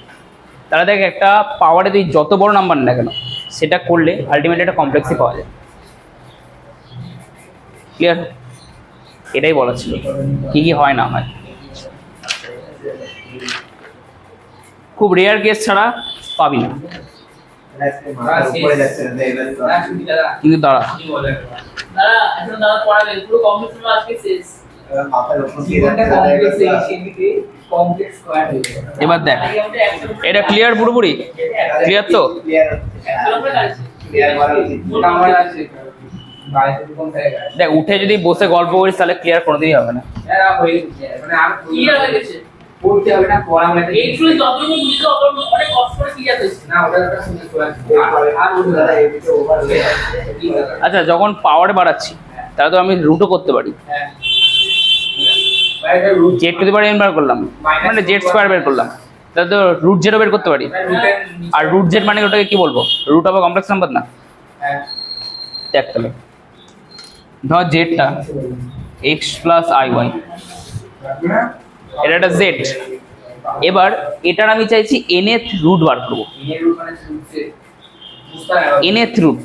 তাহলে দেখ একটা পাওয়ারে তুই যত বড় নাম্বার না কেন, সেটা করলে আলটিমেটলি একটা কমপ্লেক্সই পাওয়া যায়। ক্লিয়ার? এটাই বলা ছিল, কি কি হয় না হয়। খুব রেয়ার কেস ছাড়া পাবি না, কিন্তু দাঁড়া দাদা এখন দাদা পড়াবে পুরো কমপ্লিট হলো আজকে শেষ। কমপ্লেক্স স্কয়ার হয়ে যায়। এবার দেখ এটা ক্লিয়ার, পুরোপুরি ক্লিয়ার তো? দেখ উঠে যদি বসে গল্প করিস তাহলে ক্লিয়ার কোনোদিনই হবে না। ক্লিয়ার হয়ে গেছে, পড়তে হবে না, পড়া মানে এই শুনে যতটুকু বুঝতে অত অনেক কষ্ট করে ক্লিয়ার হয়েছে। না ওটা একটা শুনে চলে আসবে। আর ওটা দাদা এই ভিডিও ওভার হয়ে যাবে। আচ্ছা যখন পাওয়ারে বাড়াচ্ছি তাহলে তো আমি রুটও করতে পারি, হ্যাঁ বাইরে root z to the power n bar করলাম মানে জেড স্কোয়ার বের করলাম, তাহলে তো রুট জেডও বের করতে পারি। আর রুট জেড মানে ওটাকে কি বলবো, রুট অফ কমপ্লেক্স নাম্বার না? হ্যাঁ দেখ তাহলে ধর জেডটা এক্স প্লাস আই ওয়াই, এটা একটা জেড। এবার এটার আমি চাইছি nth রুট বার করবো, এই রুট মানে হচ্ছে বুঝতে হবে nth রুট।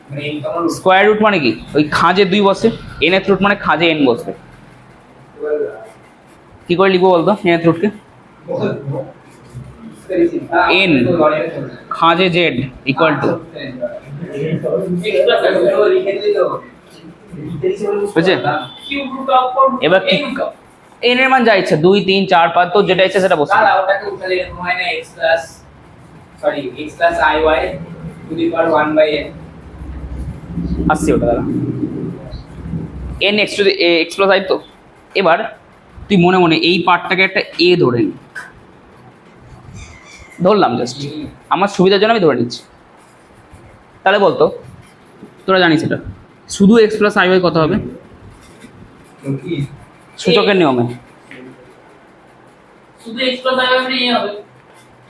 মানে ইনকাম স্কোয়ার রুট মানে কি, ওই খাঁজে 2 বসে, nth রুট মানে খাঁজে n বসবে। কি করে লিখবো বলতো nth রুটকে? n খাঁজে z equal to, বুঝছে? এবার কি n এর মান যা ইচ্ছা 2 3 4 5 তো যেটা ইচ্ছা সেটা বসে। দাদা ওটাকে উঠে দিলে হয় না x plus sorry x plus iy two the power 1/n আসছে ওটা দাঁড়া, n x to the x plus i তো। এবার তুই মনে মনে এই পার্টটাকে একটা a ধরে নি, ধরলাম জাস্ট আমার সুবিধার জন্য আমি ধরে নিচ্ছি। তাহলে বলতো তোরা জানিস এটা শুধু x প্লাস i y কত হবে? সূচকের নিয়মে শুধু x প্লাস i মানে এই হবে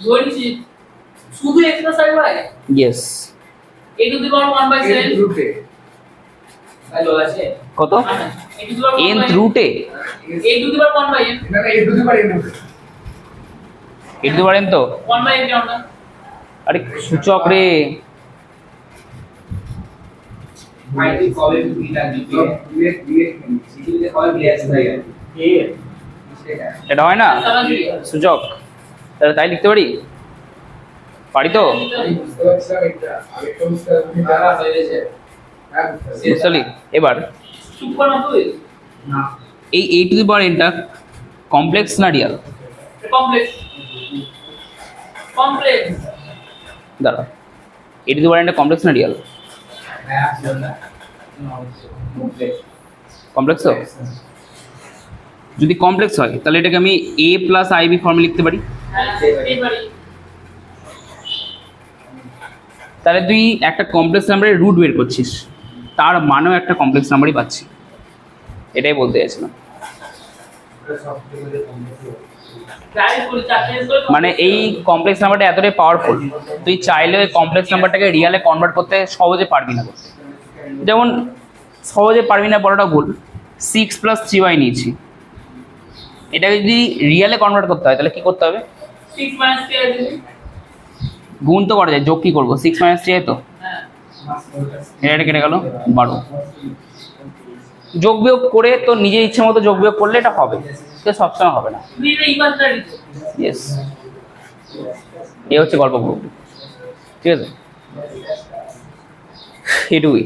ধরে নিচ্ছি শুধু x plus i yes a to the power 1 by 7 রুটে হ্যালো আছে কত a to the power nth রুটে a to the power 1 by n না এ দুটো পারি না এটি পারেন তো 1 বাই n কেমন না আরে সূচক রে আইডি কবে বিটা দিবে বিয়ে সিটিতে কবে বিয়ে আসবে এ এটা হয় না তাহলে কি সূচক তাহলে তাই লিখতে পারি পারি তো বুঝতে পারছিলাম এটা আগে তো বুঝতে পারা হয়েছে বুঝতে পারলি? এবার চুপ কর না তুই না এই a টু দি পাওয়ার nটা কমপ্লেক্স না রিয়াল কমপ্লেক্স কমপ্লেক্স দাঁড়া a টু দি পাওয়ার nটা কমপ্লেক্স না রিয়াল হ্যাঁ না কমপ্লেক্স তো যদি কমপ্লেক্স হয় তাহলে এটাকে আমি a প্লাস ib ফর্মে লিখতে পারি হ্যাঁ এই বাড়ি তাহলে তুই একটা কমপ্লেক্স নাম্বারের রুট বের করছিস তার মানেও একটা কমপ্লেক্স নাম্বারই পাচ্ছি এটাই বলতে চাইছিলাম ট্রাই করি চারটে করে মানে এই কমপ্লেক্স নাম্বারটা এতটাই পাওয়ারফুল তুই চাইলে ওই কমপ্লেক্স নাম্বারটাকে রিয়ালে কনভার্ট করতে সহজে পারবি না করতে যেমন সহজে পারবি না বলাটা ভুল 6 প্লাস 3y নিয়েছি এটাকে যদি রিয়ালে কনভার্ট করতে হয় তাহলে কি করতে হবে 6 মাইনাস 3 দিবি গুণ তো করা যায় যোগ কি করবো 6 মাইনাস 3 তো হ্যাঁ এটা কেটে গেল 12 যোগ বিয়োগ করে তো নিজের ইচ্ছে মতো যোগ বিয়োগ করলে এটা হবে তো সবসময় হবে না তুই এটা ইমাজিনারি তো ইয়েস এই হচ্ছে গল্প পুরো ঠিক আছে এটুকুই